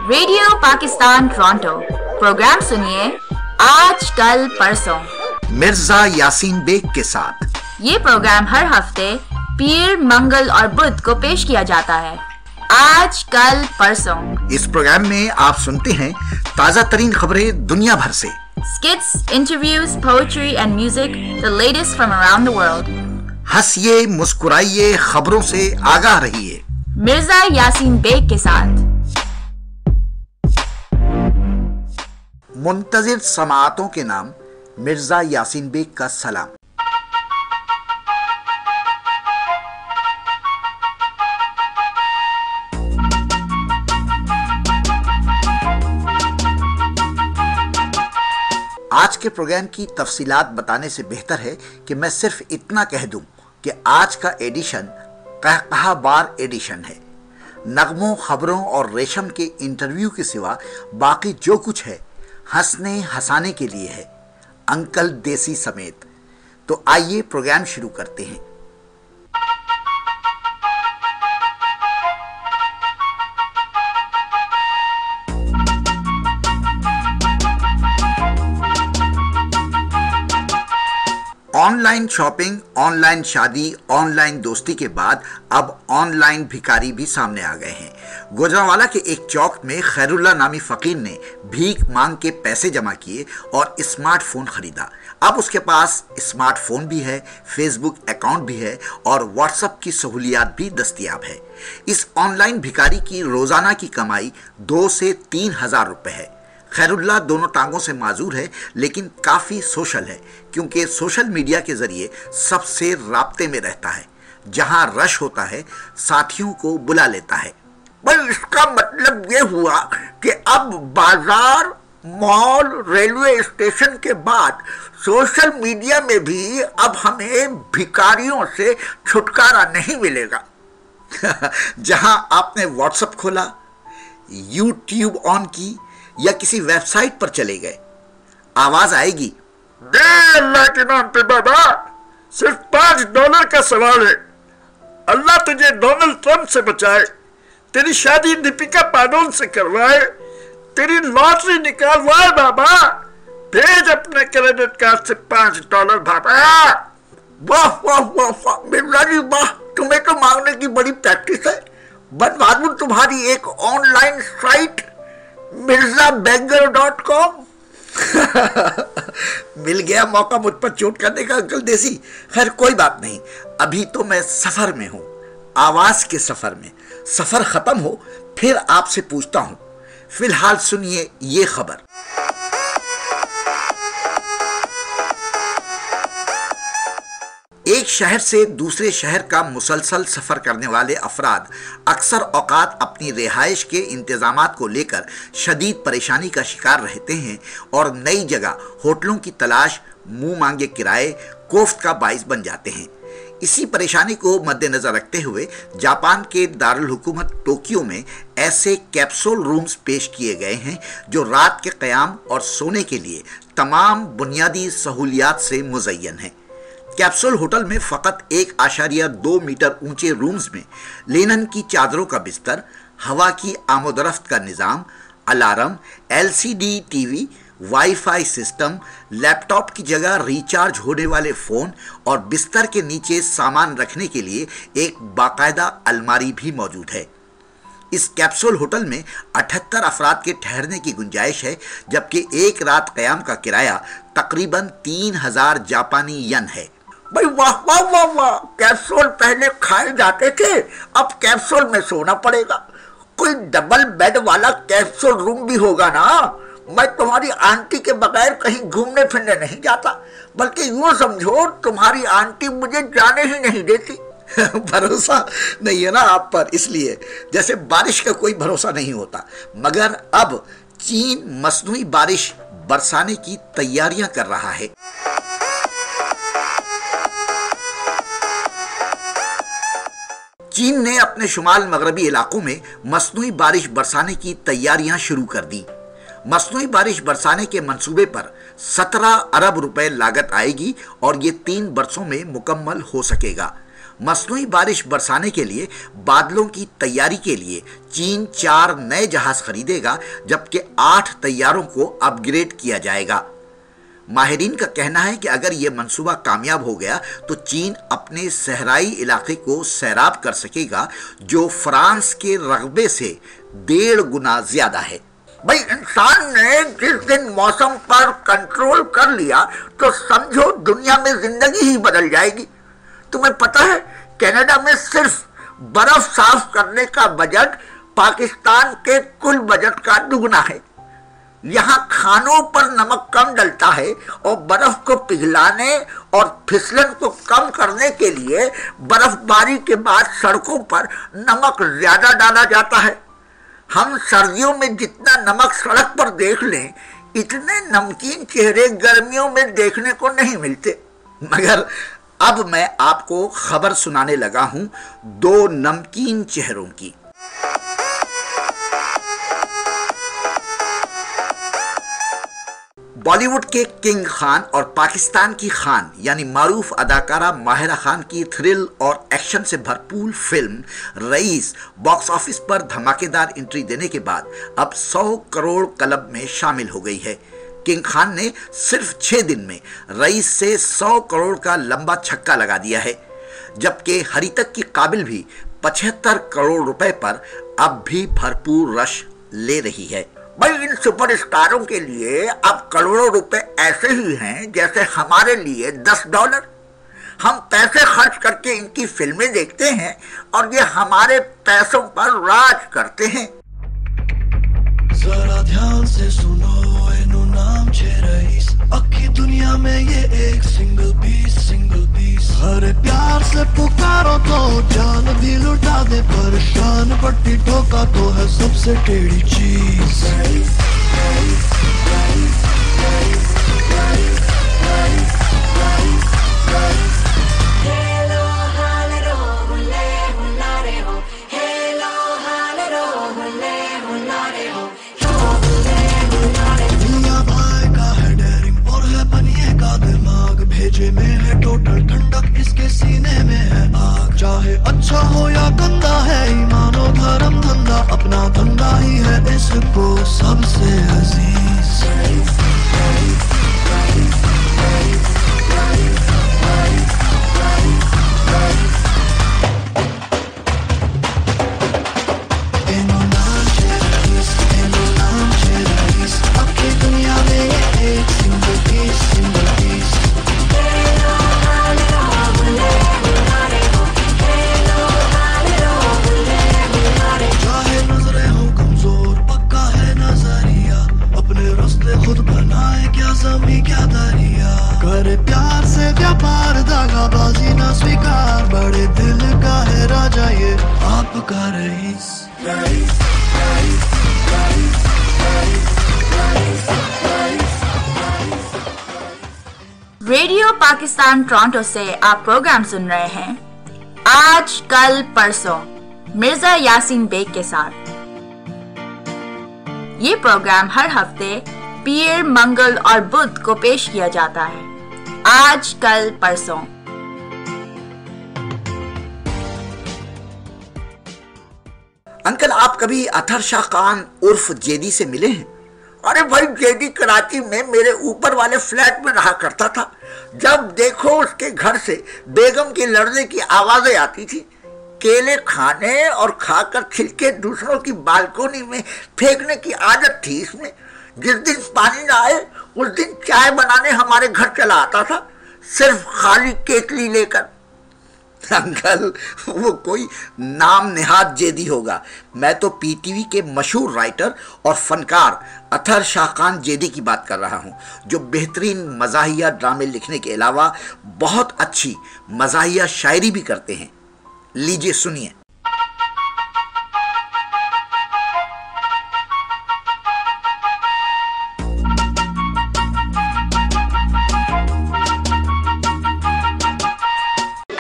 Radio Pakistan Toronto, programme सुनिए आज कल परसों मिर्जा यासीन बेग के साथ। ये प्रोग्राम हर हफ्ते पीर, मंगल और बुध को पेश किया जाता है। आज कल परसों इस प्रोग्राम में आप सुनते हैं ताजा तरीन खबरें दुनिया भर से, skits, interviews, poetry and music, the latest from around the world. हंसिए, मुस्कुराइए, खबरों से आगाह रहिए। मिर्जा यासीन बेग के साथ। मुंतजिर समाअतों के नाम मिर्जा यासीन बेग का सलाम। आज के प्रोग्राम की तफसीलात बताने से बेहतर है कि मैं सिर्फ इतना कह दूं कि आज का एडिशन कहकहाबार एडिशन है। नगमों, खबरों और रेशम के इंटरव्यू के सिवा बाकी जो कुछ है हंसने हंसाने के लिए है, अंकल देसी समेत। तो आइए प्रोग्राम शुरू करते हैं। ऑनलाइन शॉपिंग, ऑनलाइन शादी, ऑनलाइन दोस्ती के बाद अब ऑनलाइन भिखारी भी सामने आ गए हैं। गुजरांवाला के एक चौक में खैरुल्ला नामी फकीर ने भीख मांग के पैसे जमा किए और स्मार्टफोन खरीदा। अब उसके पास स्मार्टफोन भी है, फेसबुक अकाउंट भी है और व्हाट्सएप की सहूलियात भी दस्तयाब है। इस ऑनलाइन भिखारी की रोजाना की कमाई 2 से 3 हजार रुपए है। खैरुल्ला दोनों टांगों से माजूर है, लेकिन काफ़ी सोशल है क्योंकि सोशल मीडिया के ज़रिए सबसे राब्ते में रहता है। जहां रश होता है साथियों को बुला लेता है। भाई इसका मतलब ये हुआ कि अब बाजार, मॉल, रेलवे स्टेशन के बाद सोशल मीडिया में भी अब हमें भिखारियों से छुटकारा नहीं मिलेगा। जहां आपने व्हाट्सएप खोला, यूट्यूब ऑन की या किसी वेबसाइट पर चले गए, आवाज आएगी, अल्लाह के नाम पे बाबा, सिर्फ $5 का सवाल है। अल्लाह तुझे डोनाल्ड ट्रंप से बचाए, तेरी शादी दीपिका पादुकोण से करवाए, तेरी लॉटरी निकालवाए बाबा, भेज अपने क्रेडिट कार्ड से $5 बाबा। वाह वाह वाह वाह मिर्जा जी वाह, तुम्हें तो मांगने की बड़ी प्रैक्टिस है। बनवादूं तुम्हारी एक ऑनलाइन साइट mirzabeggar.com। मिल गया मौका मुझ पर चोट करने का अंकल देसी। खैर कोई बात नहीं, अभी तो मैं सफर में हूं, आवाज के सफर में। सफर खत्म हो फिर आपसे पूछता हूं। फिलहाल सुनिए ये खबर। एक शहर से दूसरे शहर का मुसलसल सफ़र करने वाले अफराद अक्सर औकात अपनी रिहाइश के इंतज़ामात को लेकर शदीद परेशानी का शिकार रहते हैं और नई जगह होटलों की तलाश मुंह मांगे किराए कोफ्त का बाइस बन जाते हैं। इसी परेशानी को मद्देनज़र रखते हुए जापान के दारुल हुकूमत टोक्यो में ऐसे कैप्सूल रूम्स पेश किए गए हैं जो रात के क़याम और सोने के लिए तमाम बुनियादी सहूलियात से मुज़य्यन हैं। कैप्सूल होटल में फ़कत 1.2 मीटर ऊंचे रूम्स में लिनन की चादरों का बिस्तर, हवा की आमोदरफ्त का निज़ाम, alarm, LCD TV, wifi system, laptop की जगह रिचार्ज होने वाले फ़ोन और बिस्तर के नीचे सामान रखने के लिए एक बाकायदा अलमारी भी मौजूद है। इस कैप्सूल होटल में 78 अफराद के ठहरने की गुंजाइश है, जबकि एक रात क़याम का किराया तकरीबन 3000 जापानी यन है। भाई वाह वाह वाह वाह, कैप्सूल पहले खाए जाते थे, अब कैप्सूल में सोना पड़ेगा। कोई डबल बेड वाला कैप्सूल रूम भी होगा ना। मैं तुम्हारी आंटी के बगैर कहीं घूमने फिरने नहीं जाता, बल्कि यूं समझो तुम्हारी आंटी मुझे जाने ही नहीं देती। भरोसा नहीं है ना आप पर, इसलिए जैसे बारिश का कोई भरोसा नहीं होता। मगर अब चीन मसनूई बारिश बरसाने की तैयारियां कर रहा है। चीन ने अपने शुमाल मगरबी इलाकों में मसनूई बारिश बरसाने की तैयारियां शुरू कर दी। मसनूई बारिश बरसाने के मंसूबे पर 17 अरब रुपए लागत आएगी और ये 3 बरसों में मुकम्मल हो सकेगा। मसनूई बारिश बरसाने के लिए बादलों की तैयारी के लिए चीन 4 नए जहाज खरीदेगा, जबकि 8 तैयारों को अपग्रेड किया जाएगा। माहिरीन का कहना है कि अगर यह मंसूबा कामयाब हो गया तो चीन अपने सहराई इलाके को सैराब कर सकेगा, जो फ्रांस के रगबे से 1.5 गुना ज्यादा है। भाई, इंसान ने जिस दिन मौसम पर कंट्रोल कर लिया तो समझो दुनिया में जिंदगी ही बदल जाएगी। तुम्हें पता है, कनाडा में सिर्फ बर्फ साफ करने का बजट पाकिस्तान के कुल बजट का दुगना है। यहाँ खानों पर नमक कम डलता है और बर्फ को पिघलाने और फिसलन को कम करने के लिए बर्फबारी के बाद सड़कों पर नमक ज्यादा डाला जाता है। हम सर्दियों में जितना नमक सड़क पर देख लें, इतने नमकीन चेहरे गर्मियों में देखने को नहीं मिलते। मगर अब मैं आपको खबर सुनाने लगा हूं 2 नमकीन चेहरों की। बॉलीवुड के किंग खान और पाकिस्तान की खान यानी मारूफ अदाकारा माहिरा खान की थ्रिल और एक्शन से भरपूर फिल्म रईस बॉक्स ऑफिस पर धमाकेदार एंट्री देने के बाद अब 100 करोड़ क्लब में शामिल हो गई है। किंग खान ने सिर्फ 6 दिन में रईस से 100 करोड़ का लंबा छक्का लगा दिया है, जबकि हरितक की काबिल भी 75 करोड़ रुपए पर अब भी भरपूर रश ले रही है। भाई, इन सुपरस्टारों के लिए अब करोड़ों रुपए ऐसे ही हैं जैसे हमारे लिए $10। हम पैसे खर्च करके इनकी फिल्में देखते हैं और ये हमारे पैसों पर राज करते हैं। जरा ध्यान से सुनो, एनु नाम छे रईस, अक्खी दुनिया में ये एक सिंगल पीस। हर प्यार से पुकारो तो जान भी लुटा दे, परेशान पट्टी ठोका तो है सबसे टेढ़ी चीज। भेजे में है टोटल ठंडक, इसके सीने में है आग। चाहे अच्छा हो या गंदा है, ईमानो धर्म धंधा अपना धंधा ही है इसको सबसे अजीज। एनो नाम छे रईस, अपनी दुनिया में ये एक सिंगल पीस। करे प्यार से व्यापार, दागाबाजी ना स्वीकार, बड़े दिल का है राजा ये आपका रईस। रेडियो पाकिस्तान टोरंटो से आप प्रोग्राम सुन रहे हैं आज कल परसों मिर्जा यासीन बेग के साथ। ये प्रोग्राम हर हफ्ते पीर, मंगल और बुध को पेश किया जाता है। आज कल परसों। अंकल, आप कभी अतर शाह खान उर्फ जेदी से मिले हैं? अरे भाई, जेदी कराची में मेरे ऊपर वाले फ्लैट में रहा करता था। जब देखो उसके घर से बेगम के लड़ने की आवाजें आती थी। केले खाने और खाकर छिलके दूसरों की बालकोनी में फेंकने की आदत थी इसमें। जिस दिन पानी ना आए उस दिन चाय बनाने हमारे घर चला आता था, सिर्फ खाली केतली लेकर। अंकल, वो कोई नाम नेहाद जेदी होगा। मैं तो पीटीवी के मशहूर राइटर और फनकार अतर शाह खान जेदी की बात कर रहा हूं, जो बेहतरीन मज़ाहिया ड्रामे लिखने के अलावा बहुत अच्छी मज़ाहिया शायरी भी करते हैं। लीजिए सुनिए।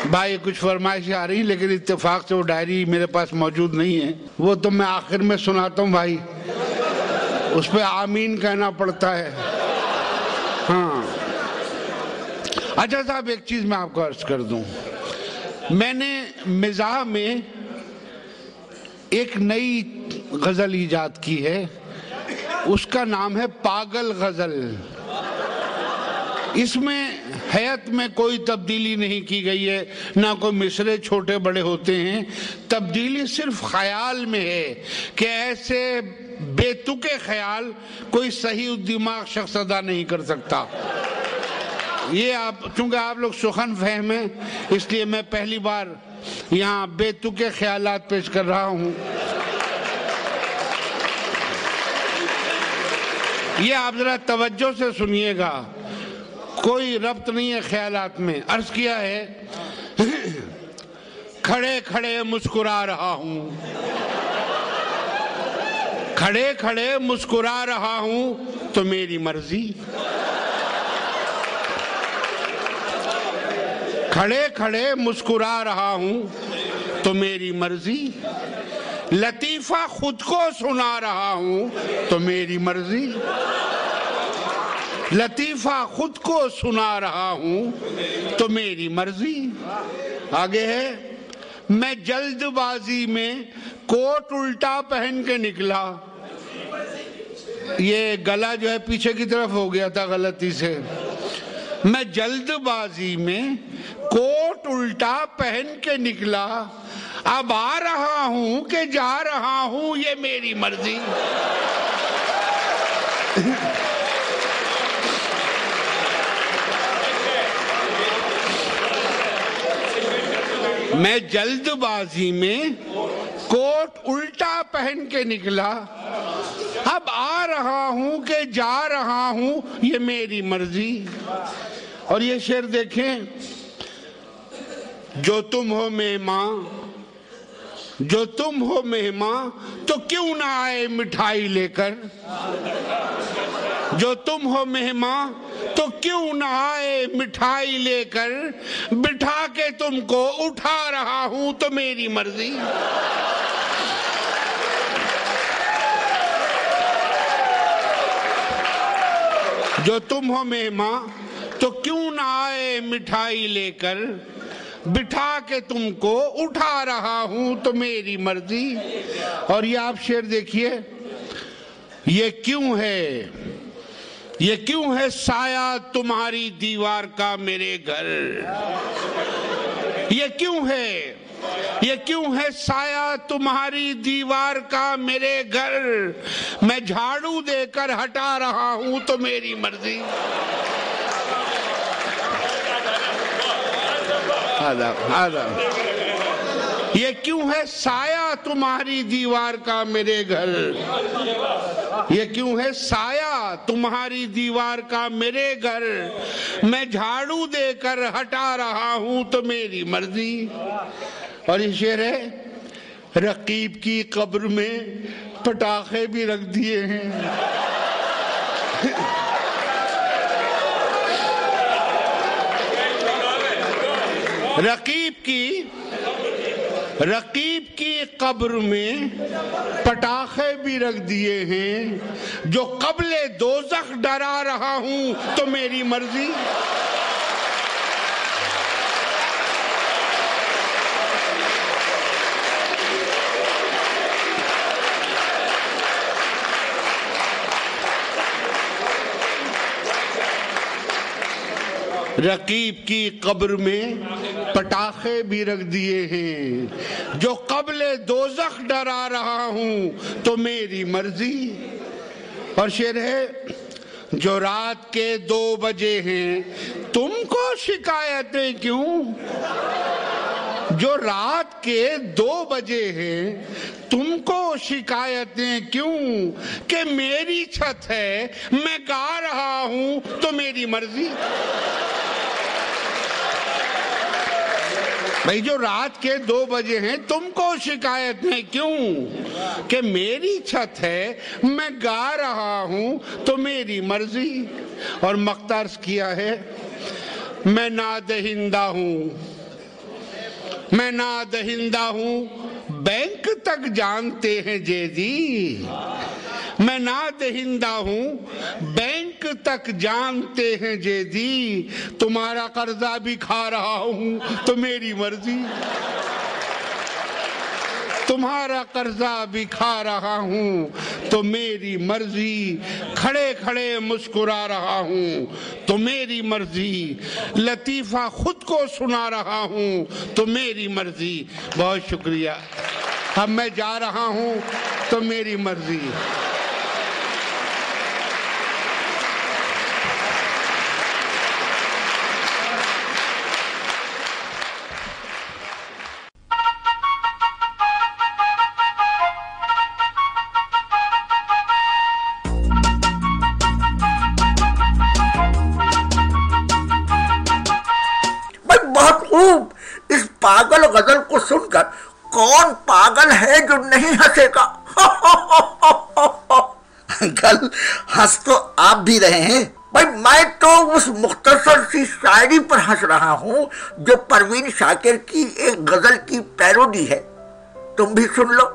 भाई कुछ फरमाइशें आ रही, लेकिन इत्तेफाक से वो डायरी मेरे पास मौजूद नहीं है। वो तो मैं आखिर में सुनाता हूँ भाई, उस पर आमीन कहना पड़ता है। हाँ, अच्छा साहब, एक चीज मैं आपको अर्ज कर दूं। मैंने मिजाह में एक नई गजल इजाद की है, उसका नाम है पागल गजल। इसमें हैत में कोई तब्दीली नहीं की गई है, ना कोई मिसरे छोटे बड़े होते हैं। तब्दीली सिर्फ ख्याल में है कि ऐसे बेतुके ख्याल कोई सही दिमाग शख्स अदा नहीं कर सकता। ये आप, चूंकि आप लोग सुखन फहम हैं, इसलिए मैं पहली बार यहाँ बेतुके ख्यालात पेश कर रहा हूँ। ये आप जरा तवज्जो से सुनिएगा, कोई रब्त नहीं है ख्यालात में। अर्ज किया है, खड़े खड़े मुस्कुरा रहा हूँ, खड़े खड़े मुस्कुरा रहा हूँ तो मेरी मर्जी, खड़े खड़े मुस्कुरा रहा हूँ तो मेरी मर्जी, लतीफा खुद को सुना रहा हूँ तो मेरी मर्जी, लतीफा खुद को सुना रहा हूँ तो मेरी मर्जी। आगे है, मैं जल्दबाजी में कोट उल्टा पहन के निकला। ये गला जो है पीछे की तरफ हो गया था गलती से। मैं जल्दबाजी में कोट उल्टा पहन के निकला, अब आ रहा हूं कि जा रहा हूं ये मेरी मर्जी। मैं जल्दबाजी में कोट उल्टा पहन के निकला, अब आ रहा हूं कि जा रहा हूं ये मेरी मर्जी। और ये शेर देखें, जो तुम हो मेहमान, जो तुम हो मेहमान तो क्यों ना आए मिठाई लेकर, जो तुम हो मेहमान तो क्यों ना आए मिठाई लेकर, बिठा के तुमको उठा रहा हूं तो मेरी मर्जी। जो तुम हो मेहमान तो क्यों ना आए मिठाई लेकर, बिठा के तुमको उठा रहा हूं तो मेरी मर्जी। और ये आप शेर देखिए, ये क्यों है, ये क्यों है साया तुम्हारी दीवार का मेरे घर, ये क्यों है, ये क्यों है साया तुम्हारी दीवार का मेरे घर, मैं झाड़ू देकर हटा रहा हूं तो मेरी मर्जी। ये क्यों है साया तुम्हारी दीवार का मेरे घर, ये क्यों है साया तुम्हारी दीवार का मेरे घर, मैं झाड़ू देकर हटा रहा हूं तो मेरी मर्जी। और ये शेर है, रकीब की कब्र में पटाखे भी रख दिए हैं। रकीब की कब्र में पटाखे भी रख दिए हैं, जो कब्ले दोज़ख डरा रहा हूं तो मेरी मर्जी। रकीब की कब्र में पटाखे भी रख दिए हैं, जो कब्ले दोज़ख डरा रहा हूं तो मेरी मर्जी। और शेर है, जो रात के 2 बजे हैं तुमको शिकायतें क्यों, जो रात के 2 बजे हैं तुमको शिकायतें क्यों, कि मेरी छत है मैं गा रहा हूं तो मेरी मर्जी। भाई जो रात के 2 बजे हैं तुमको शिकायत है क्यों, कि मेरी छत है मैं गा रहा हूं तो मेरी मर्जी। और मख्तार्स किया है, मैं नादहिंदा हूं, मैं नादहिंदा हूं बैंक तक जानते हैं जेदी, मैं ना दहिंदा हूं, बैंक तक जानते हैं जेदी, तुम्हारा कर्जा भी खा रहा हूं तो मेरी मर्जी। तुम्हारा कर्जा भी खा रहा हूं तो मेरी मर्जी, खड़े खड़े मुस्कुरा रहा हूं तो मेरी मर्जी, लतीफा खुद को सुना रहा हूं तो मेरी मर्जी। बहुत शुक्रिया। अब मैं जा रहा हूं तो मेरी मर्जी। इस पागल गजल को सुनकर कौन पागल है जो नहीं हंसेगा? अंकल हंस तो आप भी रहे हैं। भाई मैं तो उस मुख्तसर सी शायरी पर हंस रहा हूँ जो परवीन शाकिर की एक गजल की पैरोडी है। तुम भी सुन लो।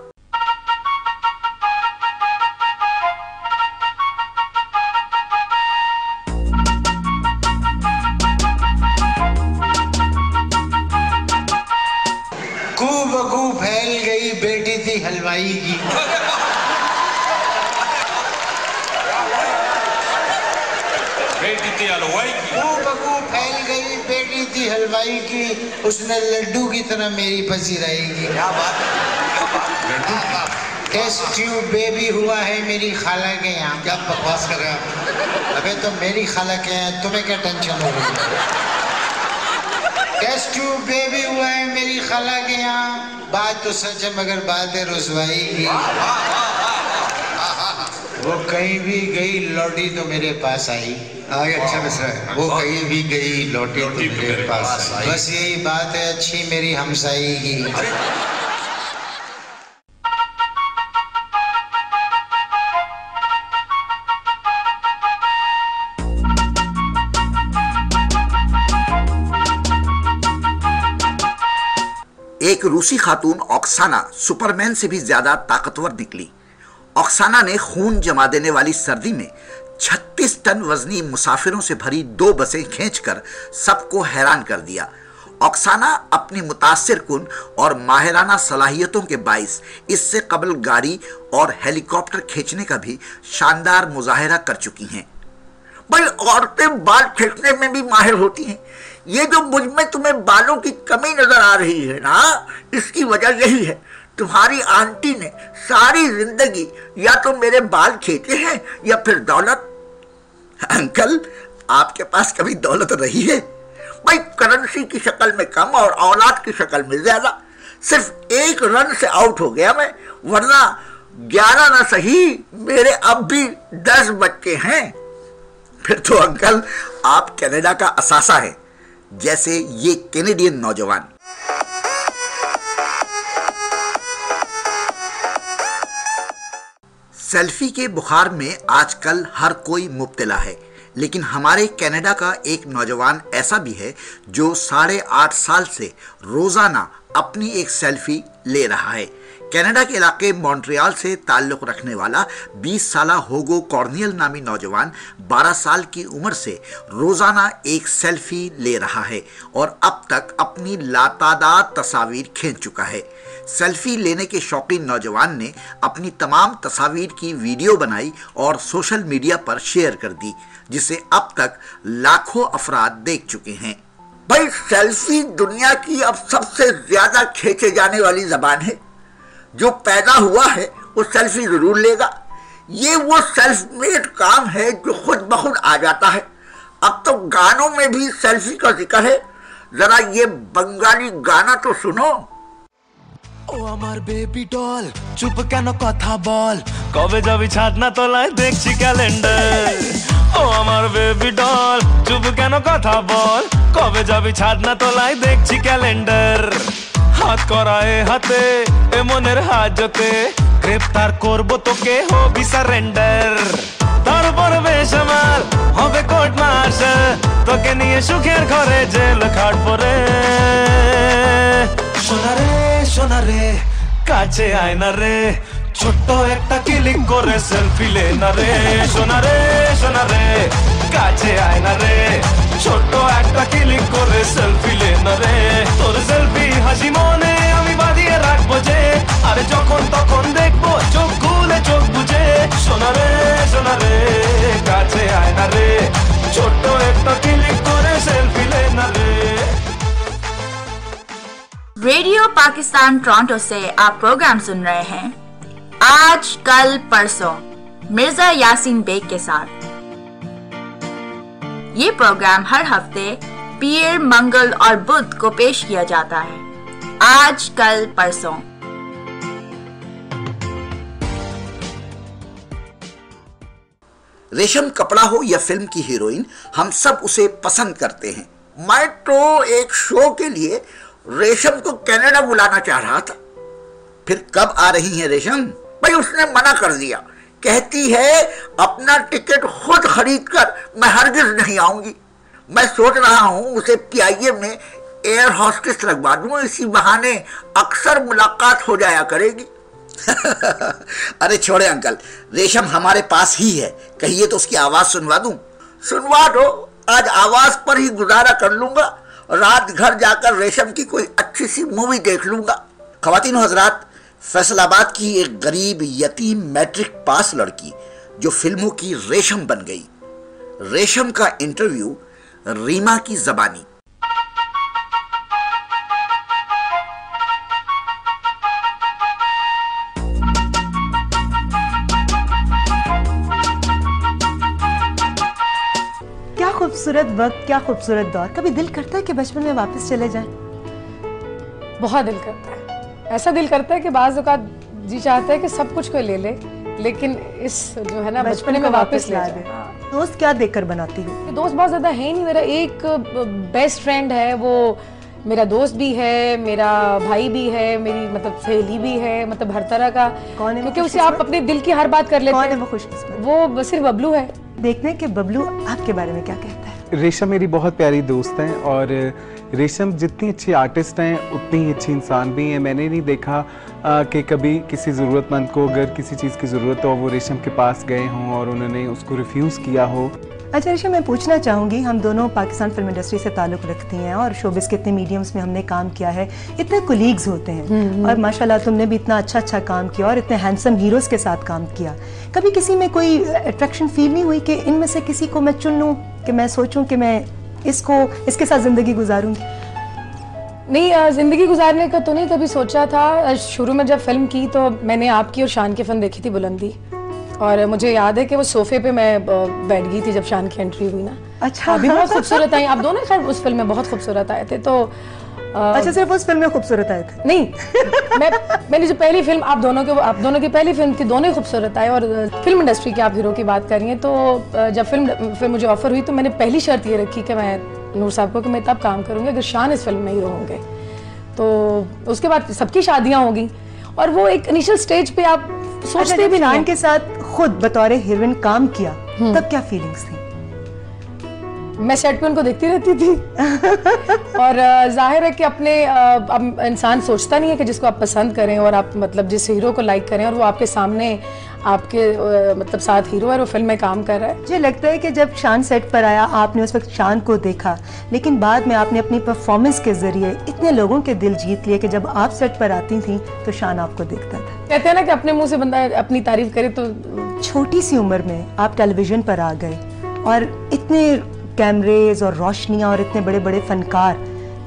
खूब फैल गई बेटी थी हलवाई की। बेटी थी हलवाई की। खूब फैल गई बेटी थी हलवाई की, उसने लड्डू की तरह मेरी फंसी रहेगी। क्या बात? टेस्ट ट्यूब बेबी हुआ है मेरी खाला के यहाँ। क्या बकवास कर रहे हैं? अबे तो मेरी खाला के यहाँ, तुम्हें क्या टेंशन हो रही? टेस्ट ट्यूब बेबी हुआ है मेरी खाला के यहाँ, बात तो सच है मगर बात है रुसवाई की। वो कहीं भी गई लौटी तो मेरे पास आई। अच्छा मिसरा है। वो कहीं भी गई लौटी तो मेरे पास आई। बस यही बात है अच्छी मेरी हमसाई की। एक रूसी खातून ऑक्साना सुपरमैन से भी ज्यादा ताकतवर निकली। ऑक्साना ने खून जमा देने वाली सर्दी में 36 टन वजनी मुसाफिरों से भरी 2 बसें खींचकर सबको हैरान कर दिया। ऑक्साना अपनी मुतासिर कुन और माहिराना सलाहियतों के बाइस इससे कबल गाड़ी और हेलीकॉप्टर खींचने का भी शानदार मुजाहिरा कर चुकी हैं। भाई औरतें बाल खींचने में भी माहिर होती हैं। ये जो मुझ में तुम्हें बालों की कमी नजर आ रही है ना, इसकी वजह यही है, तुम्हारी आंटी ने सारी जिंदगी या तो मेरे बाल खींचे हैं या फिर दौलत। अंकल आपके पास कभी दौलत रही है? भाई करेंसी की शक्ल में कम और औलाद की शक्ल में ज्यादा। सिर्फ 1 रन से आउट हो गया मैं, वरना 11 ना सही मेरे अब भी 10 बच्चे हैं। फिर तो अंकल आप कनाडा का असासा है, जैसे ये कैनेडियन नौजवान। सेल्फी के बुखार में आजकल हर कोई मुब्तला है, लेकिन हमारे कनाडा का एक नौजवान ऐसा भी है जो 8.5 साल से रोजाना अपनी एक सेल्फी ले रहा है। कनाडा के इलाके मॉन्ट्रियल से ताल्लुक़ रखने वाला 20 साला होगो कॉर्नियल नामी नौजवान 12 साल की उम्र से रोज़ाना एक सेल्फी ले रहा है और अब तक अपनी लातादाद तस्वीर खींच चुका है। सेल्फी लेने के शौकीन नौजवान ने अपनी तमाम तस्वीर की वीडियो बनाई और सोशल मीडिया पर शेयर कर दी, जिसे अब तक लाखों अफराद देख चुके हैं। भाई सेल्फी दुनिया की अब सबसे ज्यादा खींचे जाने वाली जबान है। जो पैदा हुआ है वो सेल्फी जरूर लेगा। ये वो सेल्फ मेड काम है जो खुद ब खुद आ जाता है। अब तो गानों में भी सेल्फी का जिक्र है। जरा ये बंगाली गाना तो सुनो। ओ আমার বেবি ডল চুপ কেন কথা বল কবে যাবি ছাদ না তোলায় দেখছি ক্যালেন্ডার ও আমার বেবি ডল চুপ কেন কথা বল কবে যাবি ছাদ না তোলায় দেখছি ক্যালেন্ডার হাত করায় হাতে এ মনের হাজতে গ্রেফতার করব তোকে হবি সারেন্ডার তারপর বেশমাল হবে কোর্ট মার্শাল তোকে নিয়ে সুখের ঘরে জেল খাটবো রে সোনা রে কাছে আয় না রে ছোট্ট একটা ক্লিক করে সেলফি লে না রে সোনা রে কাছে আয় না রে ছোট্ট একটা ক্লিক করে সেলফি লে না রে তোর সেলফি হাসি মনে আমি বাঁধিয়ে রাখবো যে আরে যখন তখন দেখবো চোখ খুলে চোখ বুঝে সোনা রে কাছে আয় না রে ছোট্ট একটা ক্লিক করে সেলফি লে ना रे। रेडियो पाकिस्तान टोरंटो से आप प्रोग्राम सुन रहे हैं आज कल परसों मिर्जा यासीन बेग के साथ। ये प्रोग्राम हर हफ्ते पीर, मंगल और बुध को पेश किया जाता है। आज कल परसों। रेशम कपड़ा हो या फिल्म की हीरोइन, हम सब उसे पसंद करते हैं। मैं तो एक शो के लिए रेशम को कनाडा बुलाना चाह रहा था। फिर कब आ रही हैं रेशम? भाई उसने मना कर दिया, कहती है अपना टिकट खुद खरीद कर मैं हरगिज नहीं आऊंगी। मैं सोच रहा हूँ उसे पीआईए में एयर हॉस्टेस लगवा दूं, इसी बहाने अक्सर मुलाकात हो जाया करेगी। अरे छोड़े अंकल, रेशम हमारे पास ही है, कहिए तो उसकी आवाज सुनवा दूं। सुनवा दो, आज आवाज पर ही गुजारा कर लूंगा। रात घर जाकर रेशम की कोई अच्छी सी मूवी देख लूंगा। ख्वातीन और हजरात, फैसलाबाद की एक गरीब यतीम मैट्रिक पास लड़की जो फिल्मों की रेशम बन गई। रेशम का इंटरव्यू रीमा की जबानी। क्या खूबसूरत वक्त, क्या खूबसूरत दौर। कभी दिल करता है कि बचपन में वापस चले जाएं? बहुत दिल करता है। ऐसा दिल करता है कि बाज़ औक़ात जी चाहता है कि सब कुछ कोई ले ले, लेकिन इस जो है ना बचपने में वापस ले जाए। दोस्त क्या देखकर बनाती हो? दोस्त बहुत ज़्यादा है नहीं। मेरा एक बेस्ट फ्रेंड है, वो मेरा दोस्त भी है, मेरा भाई भी है, मेरी मतलब सहेली भी है, मतलब हर तरह का। कौन है? क्योंकि उसे आप अपने दिल की हर बात कर लेते हैं। कौन है वो खुशकिस्मत? वो सिर्फ बबलू है। देखने के बबलू आपके बारे में क्या कहता है? रेशम मेरी बहुत प्यारी दोस्त हैं और रेशम जितनी अच्छी आर्टिस्ट हैं उतनी ही अच्छी इंसान भी हैं। मैंने नहीं देखा कि कभी किसी ज़रूरतमंद को अगर किसी चीज़ की ज़रूरत हो वो रेशम के पास गए हों और उन्होंने उसको रिफ्यूज़ किया हो। अच्छा रेशम, मैं पूछना चाहूँगी, हम दोनों पाकिस्तान फिल्म इंडस्ट्री से ताल्लुक़ रखती हैं और शोबिस के इतने मीडियम्स में हमने काम किया है, इतने कोलीग्स होते हैं और माशाल्लाह तुमने भी इतना अच्छा काम किया और इतने हैंडसम हीरोज़ के साथ काम किया। कभी किसी में कोई अट्रैक्शन फील नहीं हुई कि इनमें से किसी को मैं चुन लूँ, कि मैं सोचूं कि मैं इसके साथ ज़िंदगी गुजारूंगी? नहीं, ज़िंदगी गुजारने का तो नहीं कभी सोचा था। शुरू में जब फिल्म की तो मैंने आपकी और शान की फिल्म देखी थी बुलंदी, और मुझे याद है कि वो सोफे पे मैं बैठ गई थी जब शान की एंट्री हुई ना। अच्छा। अभी बहुत खूबसूरत आई, आप दोनों खैर उस फिल्म में बहुत खूबसूरत आए थे। तो अच्छा, सिर्फ उस फिल्म में खूबसूरत आए थे? नहीं, मैंने जो पहली फिल्म आप दोनों की पहली फिल्म थी, दोनों ही खूबसूरत आए। और फिल्म इंडस्ट्री की आप हीरो की बात कर रही हैं, तो जब फिल्म मुझे ऑफर हुई तो मैंने पहली शर्त ये रखी कि मैं नूर साहब को कि मैं तब काम करूँगी अगर शान इस फिल्म में हीरो होंगे। तो उसके बाद सबकी शादियाँ होंगी और वो एक इनिशियल स्टेज पे आप सोचते भी नहीं। शान के साथ खुद बतौर हीरोइन काम किया तब क्या फीलिंग्स थी? मैं सेट पे उनको देखती रहती थी और जाहिर है कि अपने अब इंसान सोचता नहीं है कि जिसको आप पसंद करें और आप मतलब जिस हीरो को लाइक करें और वो आपके सामने आपके मतलब साथ हीरो है, वो फिल्म में काम कर रहा है। मुझे लगता है कि जब शान सेट पर आया आपने उस वक्त शान को देखा, लेकिन बाद में आपने अपनी परफॉर्मेंस के जरिए इतने लोगों के दिल जीत लिए कि जब आप सेट पर आती थी तो शान आपको देखता था। कहते हैं ना कि अपने मुंह से बंदा अपनी तारीफ करे। तो छोटी सी उम्र में आप टेलीविजन पर आ गए और इतने कैमरेज और रोशनियाँ और इतने बड़े बड़े फनकार,